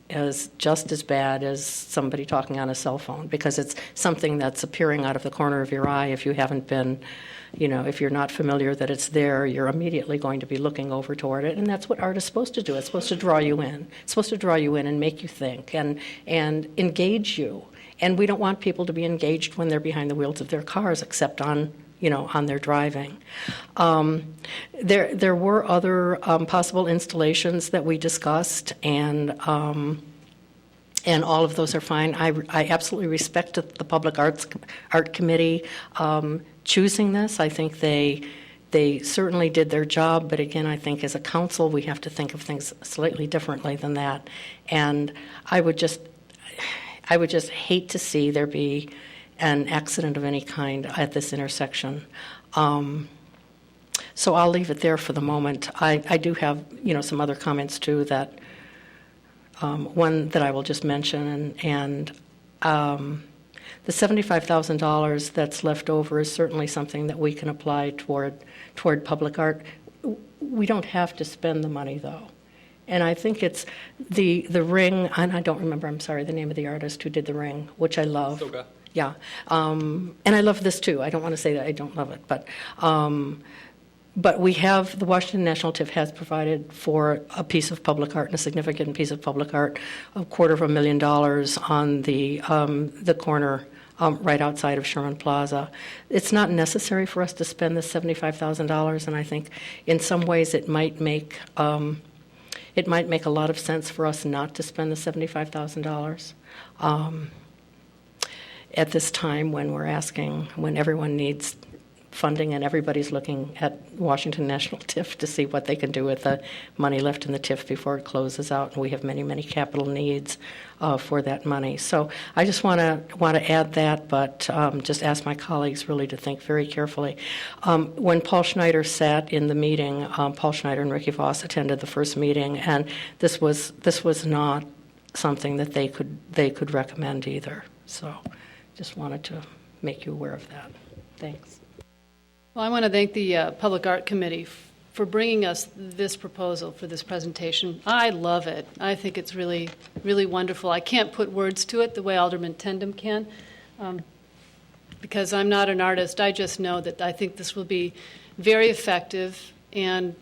E: just as bad as somebody talking on a cell phone, because it's something that's appearing out of the corner of your eye. If you haven't been, if you're not familiar that it's there, you're immediately going to be looking over toward it, and that's what art is supposed to do. It's supposed to draw you in. It's supposed to draw you in and make you think and engage you. And we don't want people to be engaged when they're behind the wheels of their cars, except on their driving. There were other possible installations that we discussed, and all of those are fine. I absolutely respect the Public Art Committee choosing this. I think they certainly did their job, but again, I think as a council, we have to think of things slightly differently than that. And I would just hate to see there be an accident of any kind at this intersection. So I'll leave it there for the moment. I do have, some other comments too, that one that I will just mention, and the $75,000 that's left over is certainly something that we can apply toward public art. We don't have to spend the money, though. And I think it's the Ring, and I don't remember, I'm sorry, the name of the artist who did the Ring, which I love.
M: Soga.
E: Yeah. And I love this too. I don't want to say that I don't love it, but we have, the Washington National TIF has provided for a piece of public art, and a significant piece of public art, $250,000 on the corner right outside of Sherman Plaza. It's not necessary for us to spend this $75,000, and I think in some ways it might make a lot of sense for us not to spend the $75,000 at this time when everyone needs funding and everybody's looking at Washington National TIF to see what they can do with the money left in the TIF before it closes out, and we have many, many capital needs for that money. So I just want to add that, but just ask my colleagues really to think very carefully. When Paul Schneider sat in the meeting, Paul Schneider and Ricky Voss attended the first meeting, and this was not something that they could recommend either. So just wanted to make you aware of that. Thanks.
A: Well, I want to thank the Public Art Committee for bringing us this proposal for this presentation. I love it. I think it's really, really wonderful. I can't put words to it the way Alderman Tendem can, because I'm not an artist. I just know that I think this will be very effective and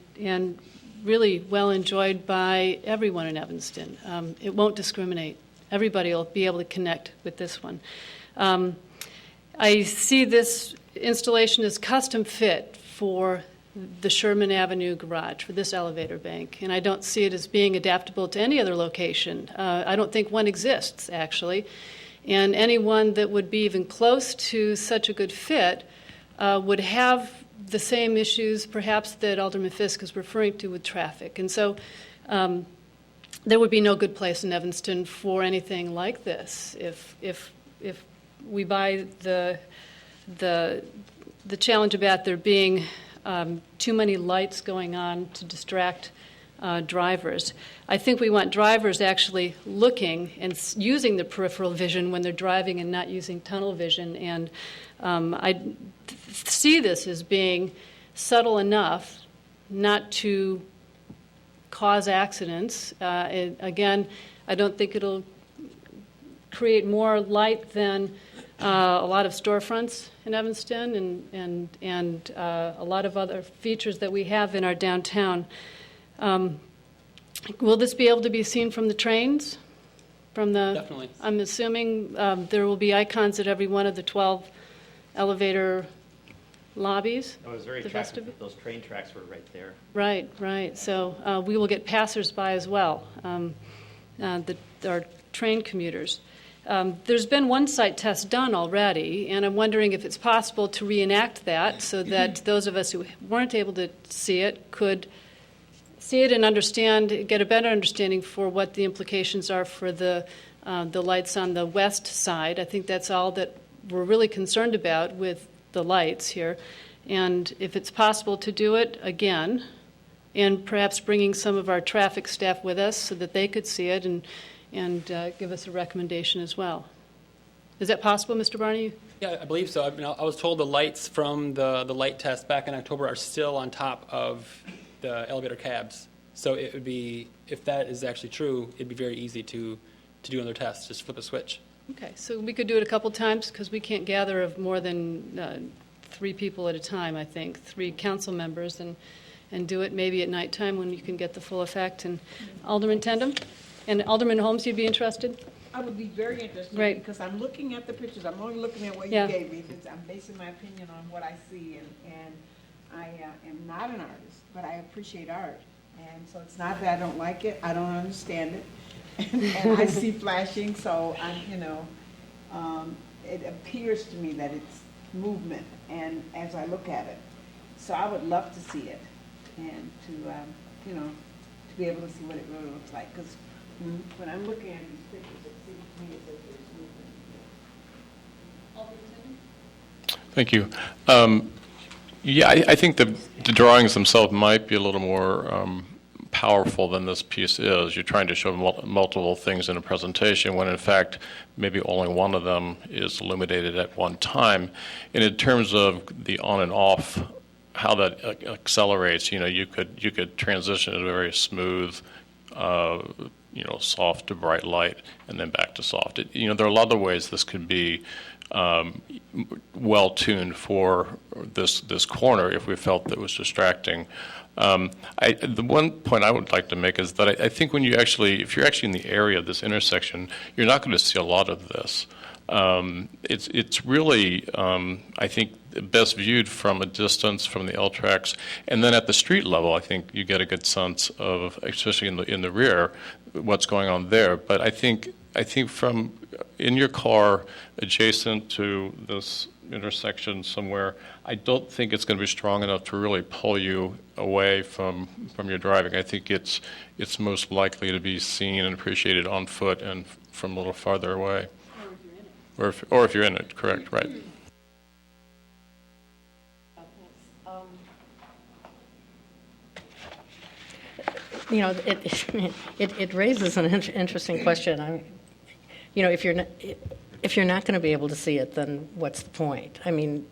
A: really well enjoyed by everyone in Evanston. It won't discriminate. Everybody will be able to connect with this one. I see this installation as custom fit for the Sherman Avenue garage, for this elevator bank, and I don't see it as being adaptable to any other location. I don't think one exists, actually, and anyone that would be even close to such a good fit would have the same issues, perhaps, that Alderman Fisk is referring to with traffic. And so there would be no good place in Evanston for anything like this. If we buy the challenge about there being too many lights going on to distract drivers. I think we want drivers actually looking and using the peripheral vision when they're driving and not using tunnel vision. And I see this as being subtle enough not to cause accidents. Again, I don't think it'll create more light than a lot of storefronts in Evanston and a lot of other features that we have in our downtown. Will this be able to be seen from the trains?
M: Definitely.
A: I'm assuming there will be icons at every one of the 12 elevator lobbies.
N: It was very attractive. Those train tracks were right there.
A: Right. So we will get passersby as well, our train commuters. There's been one site test done already, and I'm wondering if it's possible to reenact that so that those of us who weren't able to see it could see it and understand, get a better understanding for what the implications are for the lights on the west side. I think that's all that we're really concerned about with the lights here. And if it's possible to do it again, and perhaps bringing some of our traffic staff with us so that they could see it and give us a recommendation as well. Is that possible, Mr. Barney?
M: Yeah, I believe so. I mean, I was told the lights from the light test back in October are still on top of the elevator cabs. So it would be, if that is actually true, it'd be very easy to do another test. Just flip a switch.
A: Okay, so we could do it a couple times because we can't gather of more than 3 people at a time, I think, 3 council members, and do it maybe at nighttime when you can get the full effect. And Alderman Tendam? And Alderman Holmes, you'd be interested?
H: I would be very interested,
A: Right.
H: because I'm looking at the pictures. I'm only looking at what
A: Yeah.
H: you gave me. I'm basing my opinion on what I see, and I am not an artist, but I appreciate art. And so it's not that I don't like it, I don't understand it. And I see flashing, so it appears to me that it's movement, and as I look at it. So I would love to see it, and to be able to see what it really looks like, because when I'm looking at these pictures, it seems to me as if there's movement.
L: Thank you. Yeah, I think the drawings themselves might be a little more powerful than this piece is. You're trying to show multiple things in a presentation when, in fact, maybe only one of them is illuminated at one time. And in terms of the on and off, how that accelerates, you could transition to a very smooth, soft to bright light, and then back to soft. There are a lot of ways this could be well tuned for this corner if we felt that was distracting. The one point I would like to make is that I think if you're actually in the area of this intersection, you're not going to see a lot of this. It's really, I think, best viewed from a distance from the L tracks, and then at the street level, I think you get a good sense of, especially in the rear, what's going on there. But I think from in your car adjacent to this intersection somewhere, I don't think it's going to be strong enough to really pull you away from your driving. I think it's most likely to be seen and appreciated on foot and from a little farther away. Or if you're in it, correct, right.
E: It raises an interesting question. If you're not going to be able to see it, then what's the point? I mean,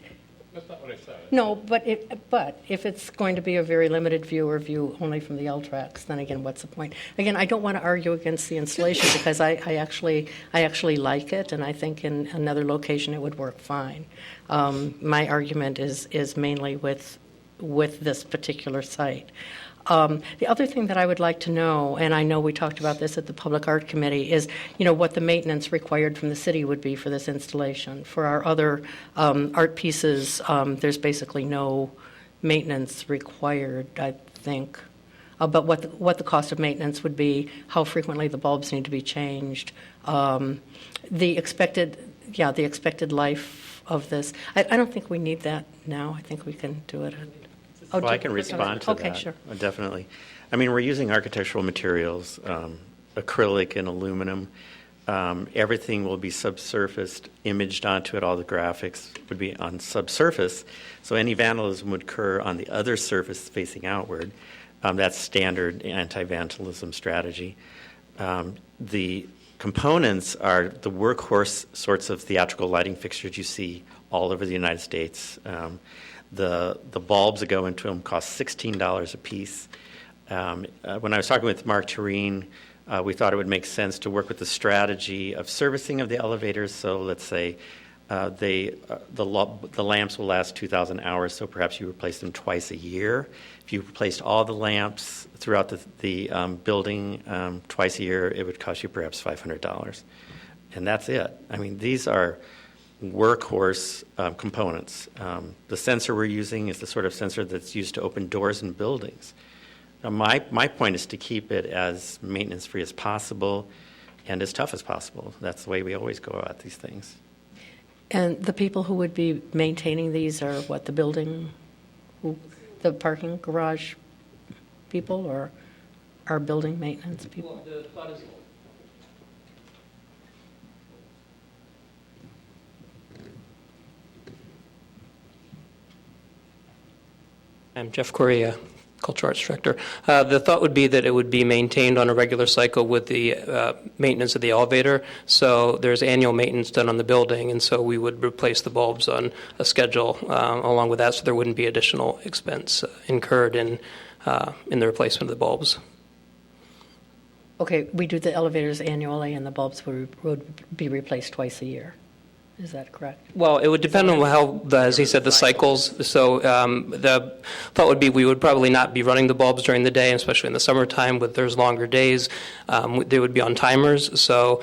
L: that's not what I said.
E: No, but if it's going to be a very limited view or view only from the L tracks, then again, what's the point? Again, I don't want to argue against the installation because I actually like it, and I think in another location it would work fine. My argument is mainly with this particular site. The other thing that I would like to know, and I know we talked about this at the Public Art Committee, is what the maintenance required from the city would be for this installation. For our other art pieces, there's basically no maintenance required, I think. But what the cost of maintenance would be, how frequently the bulbs need to be changed, the expected life of this. I don't think we need that now. I think we can do it.
N: Well, I can respond to that.
E: Okay, sure.
N: Definitely. I mean, we're using architectural materials, acrylic and aluminum. Everything will be subsurfaced, imaged onto it. All the graphics would be on subsurface. So any vandalism would occur on the other surface facing outward. That's standard anti-vandalism strategy. The components are the workhorse sorts of theatrical lighting fixtures you see all over the United States. The bulbs that go into them cost $16 a piece. When I was talking with Mark Tureen, we thought it would make sense to work with the strategy of servicing of the elevators. So let's say the lamps will last 2,000 hours, so perhaps you replace them twice a year. If you replaced all the lamps throughout the building twice a year, it would cost you perhaps $500. And that's it. I mean, these are workhorse components. The sensor we're using is the sort of sensor that's used to open doors in buildings. Now, my point is to keep it as maintenance-free as possible. and as tough as possible. That's the way we always go about these things.
E: And the people who would be maintaining these are what, the building, the parking garage people, or our building maintenance people?
O: I'm Jeff Correa, Cultural Arts Director. The thought would be that it would be maintained on a regular cycle with the maintenance of the elevator. So there's annual maintenance done on the building, and so we would replace the bulbs on a schedule along with that, so there wouldn't be additional expense incurred in the replacement of the bulbs.
E: Okay, we do the elevators annually, and the bulbs would be replaced twice a year. Is that correct?
O: Well, it would depend on how, as he said, the cycles. So the thought would be we would probably not be running the bulbs during the day, especially in the summertime, but there's longer days. They would be on timers, so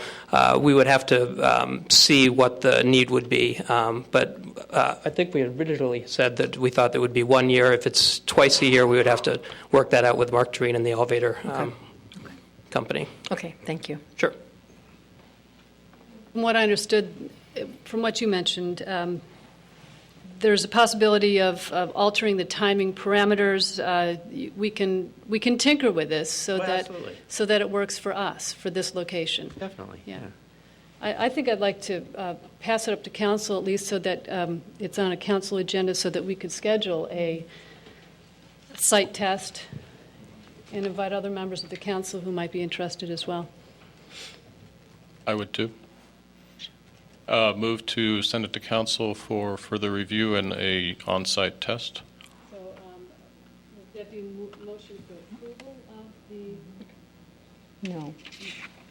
O: we would have to see what the need would be. But I think we originally said that we thought that would be 1 year. If it's twice a year, we would have to work that out with Mark Tureen and the elevator company.
E: Okay, thank you.
O: Sure.
A: From what I understood, from what you mentioned, there's a possibility of altering the timing parameters. We can tinker with this so that it works for us, for this location.
N: Definitely.
A: Yeah. I think I'd like to pass it up to council, at least so that it's on a council agenda, so that we could schedule a site test and invite other members of the council who might be interested as well.
L: I would too. Move to send it to council for further review and a on-site test.
A: So would that be a motion for approval of the...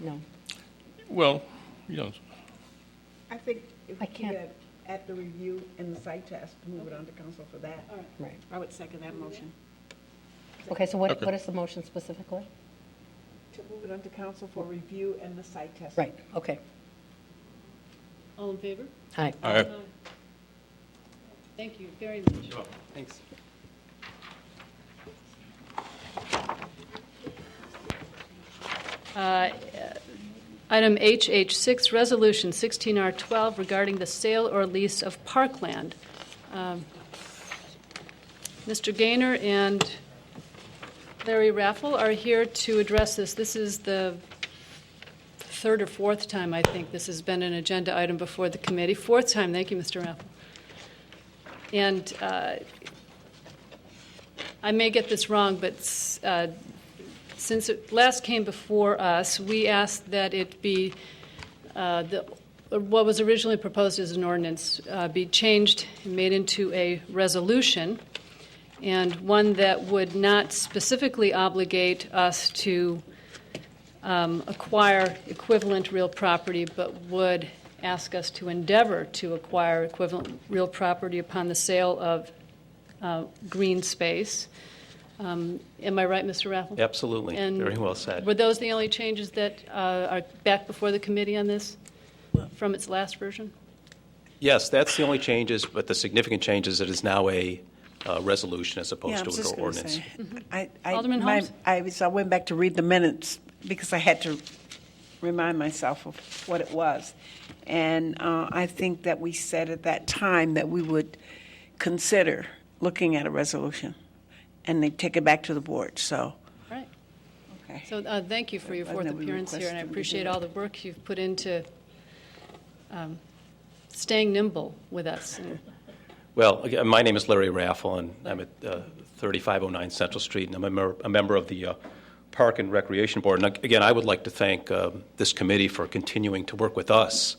E: No.
L: Well, you know,
H: I think if
E: I can't-
H: we had at the review and the site test, move it on to council for that.
A: All right.
E: Right.
H: I would second that motion.
E: Okay, so what
L: Okay.
E: is the motion specifically?
H: To move it on to council for review and the site test.
E: Right, okay.
A: All in favor?
E: Aye.
L: all right.
A: Thank you very much.
O: Thanks.
A: Item HH6, Resolution 16R12 regarding the sale or lease of parkland. Mr. Gaynor and Larry Raffel are here to address this. This is the third or fourth time, I think, this has been an agenda item before the committee. Fourth time. Thank you, Mr. Raffel. And I may get this wrong, but since it last came before us, we asked that it be what was originally proposed as an ordinance be changed and made into a resolution, and one that would not specifically obligate us to acquire equivalent real property, but would ask us to endeavor to acquire equivalent real property upon the sale of green space. Am I right, Mr. Raffel?
P: Absolutely.
A: And
P: very well said.
A: Were those the only changes that are back before the committee on this from its last version?
P: Yes, that's the only changes, but the significant change is it is now a resolution as opposed to an ordinance.
A: Alderman Holmes?
H: I went back to read the minutes because I had to remind myself of what it was. And I think that we said at that time that we would consider looking at a resolution, and they take it back to the board, so.
A: Right.
H: Okay.
A: So thank you for your fourth
H: Wasn't that we
A: appearance here, and I
H: requested to
A: appreciate
H: do
A: all the work you've put into staying nimble with us.
P: Well, again, my name is Larry Raffel, and I'm at 3509 Central Street, and I'm a member of the Park and Recreation Board. And again, I would like to thank this committee for continuing to work with us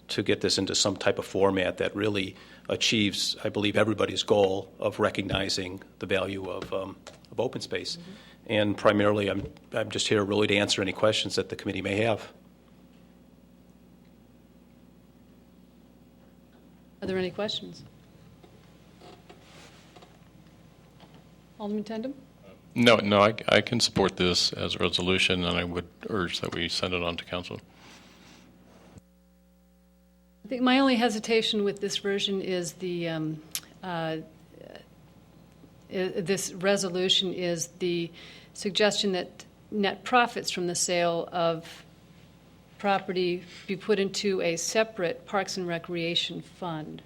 P: to get this into some type of format that really achieves, I believe, everybody's goal of recognizing the value of open space. Mm-hmm. And primarily, I'm just here really to answer any questions that the committee may have.
A: Are there any questions? Alderman Tendem?
L: No, I can support this as a resolution, and I would urge that we send it on to council.
A: I think my only hesitation with this version is this resolution is the suggestion that net profits from the sale of property be put into a separate Parks and Recreation fund.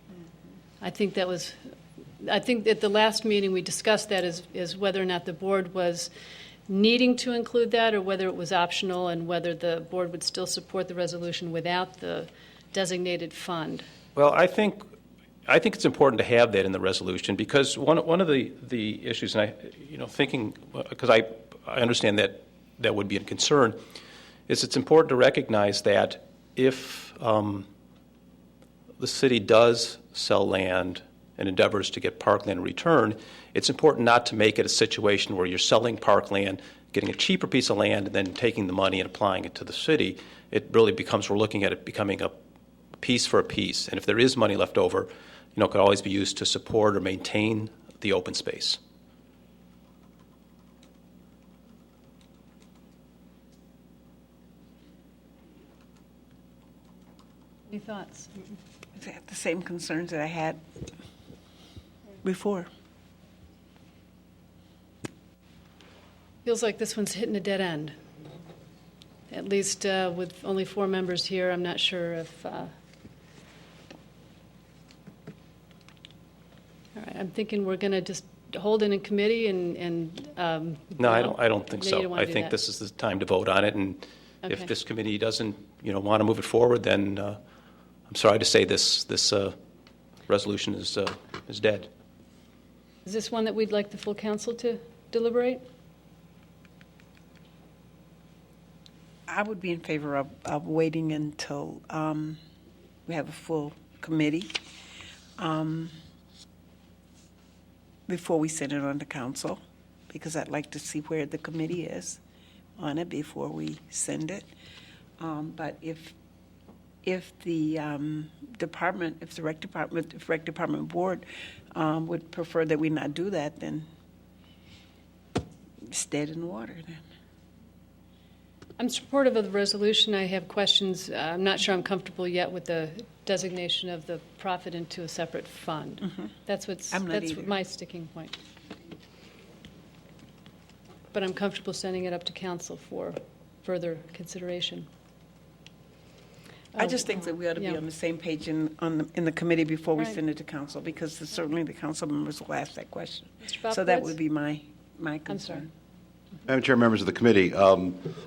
A: I think at the last meeting we discussed that as whether or not the board was needing to include that or whether it was optional and whether the board would still support the resolution without the designated fund.
P: Well, I think it's important to have that in the resolution because one of the issues, and thinking because I understand that would be a concern, is it's important to recognize that if the city does sell land and endeavors to get parkland in return, it's important not to make it a situation where you're selling parkland, getting a cheaper piece of land, and then taking the money and applying it to the city. It really becomes, we're looking at it becoming a piece for a piece. And if there is money left over, it could always be used to support or maintain the open space.
A: Any thoughts?
H: The same concerns that I had before.
A: Feels like this one's hitting a dead end. At least with only 4 members here, I'm not sure if... All right, I'm thinking we're going to just hold it in committee and
P: No, I don't think
A: maybe you
P: so.
A: wanna
P: I
A: do
P: think
A: that.
P: this is the time to vote on it, and
A: Okay.
P: if this committee doesn't, want to move it forward, then I'm sorry to say this resolution is dead.
A: Is this one that we'd like the full council to deliberate?
H: I would be in favor of waiting until we have a full committee before we send it on to council, because I'd like to see where the committee is on it before we send it. But if the rec department board would prefer that we not do that, then it's dead in the water then.
A: I'm supportive of the resolution. I have questions. I'm not sure I'm comfortable yet with the designation of the profit into a separate fund. That's
H: I'm not either.
A: my sticking point. But I'm comfortable sending it up to council for further consideration.
H: I just think that we ought to be
A: Yeah.
H: on the same page in the committee before we
A: Right.
H: send it to council, because certainly the council members will ask that question.
A: Mr.
H: So that
A: Bopkowitz?
H: would be my
A: I'm sorry.
H: concern.
Q: Madam Chair, members of the committee,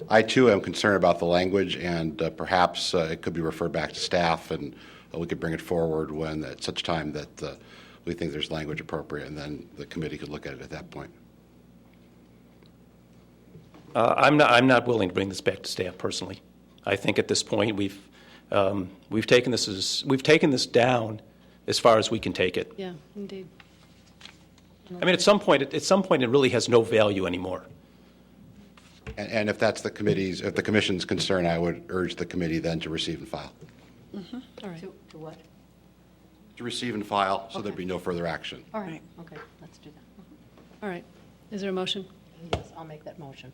Q: I too am concerned about the language, and perhaps it could be referred back to staff, and we could bring it forward when at such time that we think there's language appropriate, and then the committee could look at it at that point.
P: I'm not willing to bring this back to staff personally. I think at this point we've taken this down as far as we can take it.
A: Yeah, indeed.
P: I mean, at some point it really has no value anymore.
Q: And if that's if the commission's concern, I would urge the committee then to receive and file.
A: All right.
B: To what?
Q: To receive and file, so there'd be no further action.
B: All right, okay, let's do that.
A: All right. Is there a motion?
B: Yes, I'll make that motion.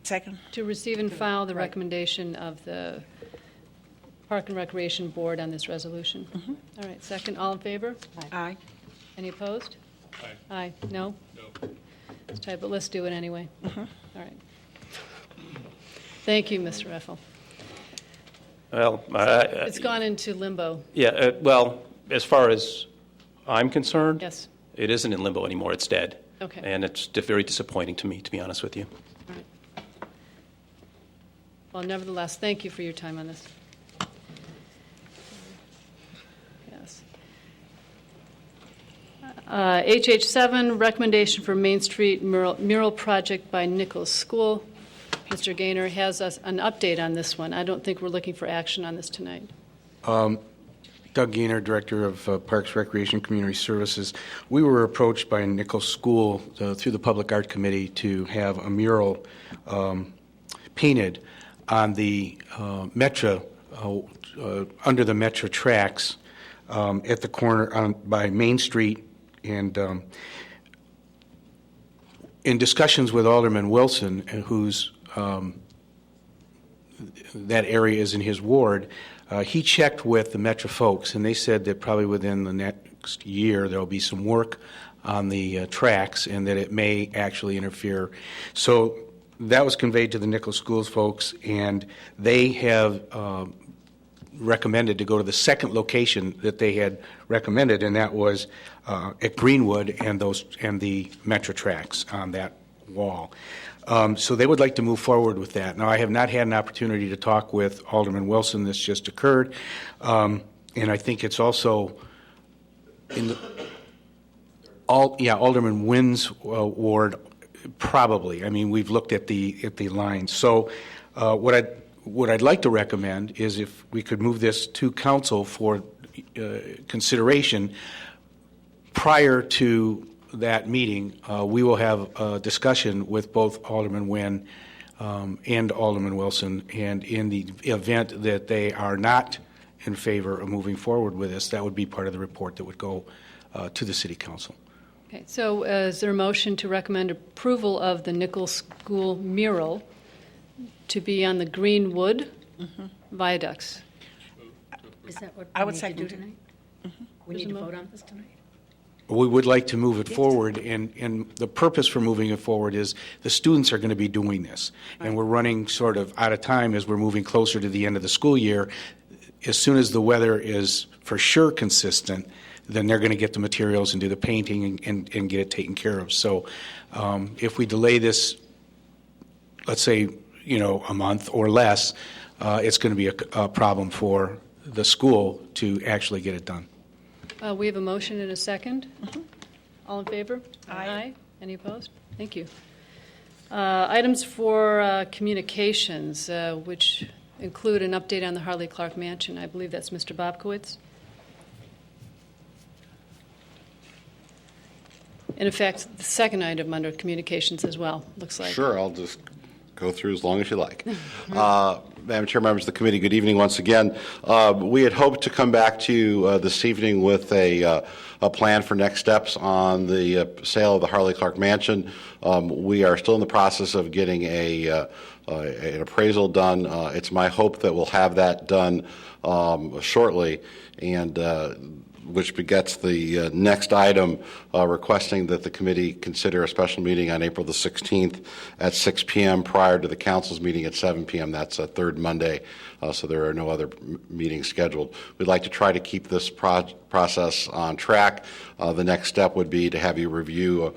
H: Second?
A: To receive and file the
B: Right.
A: recommendation of the Park and Recreation Board on this resolution. All right, second, all in favor?
H: Aye.
A: Any opposed? Aye. No? No. It's tight, but let's do it anyway. All right. Thank you, Mr. Reffel.
P: Well,
A: It's gone into limbo.
P: yeah. Well, as far as I'm concerned,
A: Yes.
P: it isn't in limbo anymore. It's dead.
A: Okay.
P: And it's very disappointing to me, to be honest with you.
A: All right. Well, nevertheless, thank you for your time on this. Yes. HH7, recommendation for Main Street mural project by Nichols School. Mr. Gaynor has us an update on this one. I don't think we're looking for action on this tonight.
I: Doug Gaynor, Director of Parks, Recreation, Community Services. We were approached by Nichols School through the Public Art Committee to have a mural painted on the Metra, under the Metra tracks at the corner by Main Street. And in discussions with Alderman Wilson, who's that area is in his ward, he checked with the Metra folks, and they said that probably within the next year there will be some work on the tracks, and that it may actually interfere. So that was conveyed to the Nichols Schools folks, and they have recommended to go to the second location that they had recommended, and that was at Greenwood and the Metro tracks on that wall. So they would like to move forward with that. Now, I have not had an opportunity to talk with Alderman Wilson. This just occurred, and I think it's also in the Alderman Wynn's ward. Probably. I mean, we've looked at the lines. So, what I'd like to recommend is if we could move this to council for consideration prior to that meeting. We will have a discussion with both Alderman Wynn and Alderman Wilson, and in the event that they are not in favor of moving forward with this, that would be part of the report that would go to the City Council.
A: Okay, so is there a motion to recommend approval of the Nichols School mural to be on the Greenwood viaducts?
E: Is that what
H: I
E: we
H: would
E: need to
H: second
E: do
H: it.
E: tonight? We need to vote on this tonight?
I: We would like to move it forward, and the purpose for moving it forward is the students are going to be doing this, and we're running sort of out of time as we're moving closer to the end of the school year. As soon as the weather is for sure consistent, then they're going to get the materials and do the painting and get it taken care of. So if we delay this, let's say, a month or less, it's going to be a problem for the school to actually get it done.
A: We have a motion and a second. All in favor? Aye. Any opposed? Thank you. Items for communications, which include an update on the Harley Clark Mansion. I believe that's Mr. Bobkowitz. And in fact, the second item under communications as well, looks like.
Q: Sure, I'll just go through as long as you like. Madam Chair, members of the committee, good evening once again. We had hoped to come back to you this evening with a plan for next steps on the sale of the Harley Clark Mansion. We are still in the process of getting an appraisal done. It's my hope that we'll have that done shortly, and which begets the next item requesting that the committee consider a special meeting on April the 16th at 6 p.m. prior to the council's meeting at 7 p.m. That's a third Monday, so there are no other meetings scheduled. We'd like to try to keep this process on track. The next step would be to have you review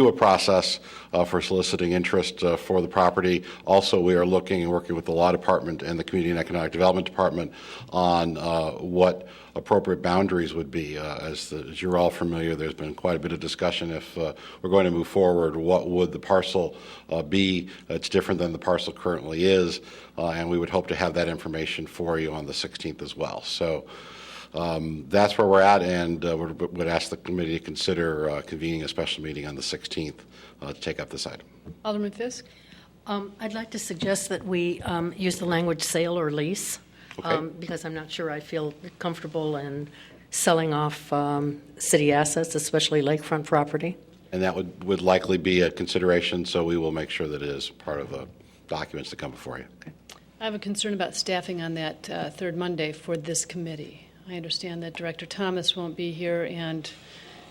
Q: a process for soliciting interest for the property. Also, we are looking and working with the Law Department and the Community and Economic Development Department on what appropriate boundaries would be. As you're all familiar, there's been quite a bit of discussion. If we're going to move forward, what would the parcel be? It's different than the parcel currently is, and we would hope to have that information for you on the 16th as well. So that's where we're at, and would ask the committee to consider convening a special meeting on the 16th to take up this item.
A: Alderman Fisk?
E: I'd like to suggest that we use the language sale or lease, because I'm not sure I feel comfortable in selling off city assets, especially lakefront property.
Q: And that would likely be a consideration, so we will make sure that it is part of the documents that come before you. Okay.
A: I have a concern about staffing on that third Monday for this committee. I understand that Director Thomas won't be here and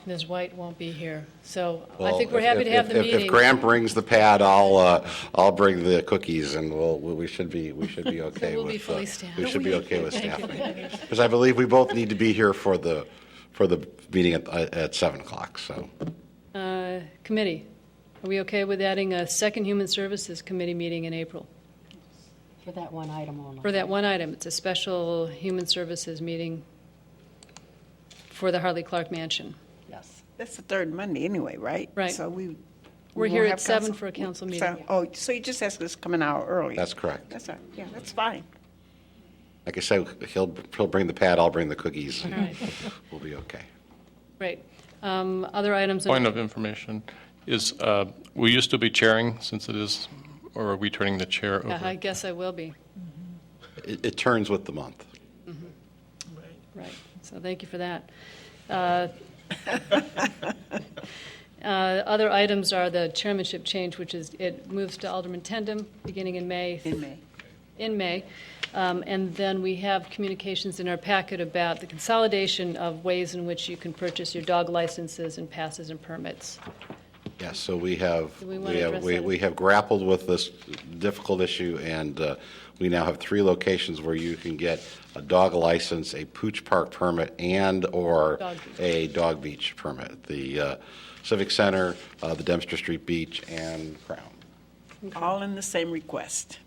A: Ms. White won't be here. So I think we're happy to have the meeting.
Q: If Grant brings the pad, I'll bring the cookies, and we should be okay.
A: We'll be fully staffed.
Q: We should be okay with staffing, because I believe we both need to be here for the meeting at 7 o'clock. So.
A: Committee, are we okay with adding a second Human Services Committee meeting in April?
E: For that one item only.
A: For that one item. It's a special Human Services meeting for the Harley Clark Mansion.
E: Yes.
H: That's the third Monday anyway, right?
A: Right.
H: So
A: We're here at 7 for a council meeting.
H: So you just asked us to come an hour early?
Q: That's correct.
H: That's right. Yeah, that's fine.
Q: Like I said, he'll bring the pad, I'll bring the cookies.
A: All right.
Q: We'll be okay.
A: Great. Other items?
L: Point of information is, will you still be chairing since it is, or are we turning the chair over?
A: I guess I will be.
Q: It turns with the month.
A: Right. So thank you for that. Other items are the chairmanship change, which is it moves to Alderman Tendam beginning in May. In May. And then we have communications in our packet about the consolidation of ways in which you can purchase your dog licenses and passes and permits.
Q: Yes, so we have,
A: Do we want to address that?
Q: we have grappled with this difficult issue, and we now have 3 locations where you can get a dog license, a pooch park permit, and/or
A: Dog beach.
Q: a dog beach permit. The Civic Center, the Dempster Street Beach, and Crown.
H: All in the same request.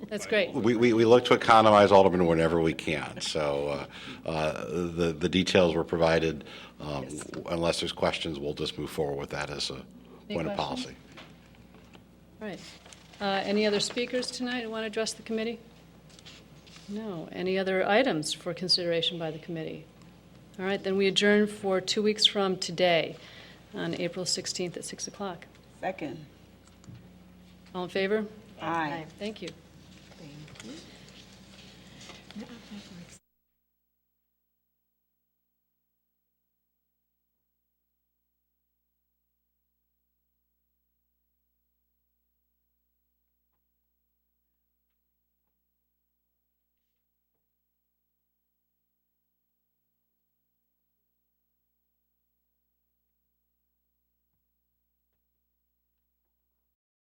A: That's great.
Q: We look to economize, Alderman, whenever we can. So the details were provided. Unless there's questions, we'll just move forward with that as a point of policy.
A: All right. Any other speakers tonight who want to address the committee? No. Any other items for consideration by the committee? All right, then we adjourn for 2 weeks from today, on April 16th at 6 o'clock.
H: Second.
A: All in favor?
H: Aye.
A: Thank you.
B: Thank you.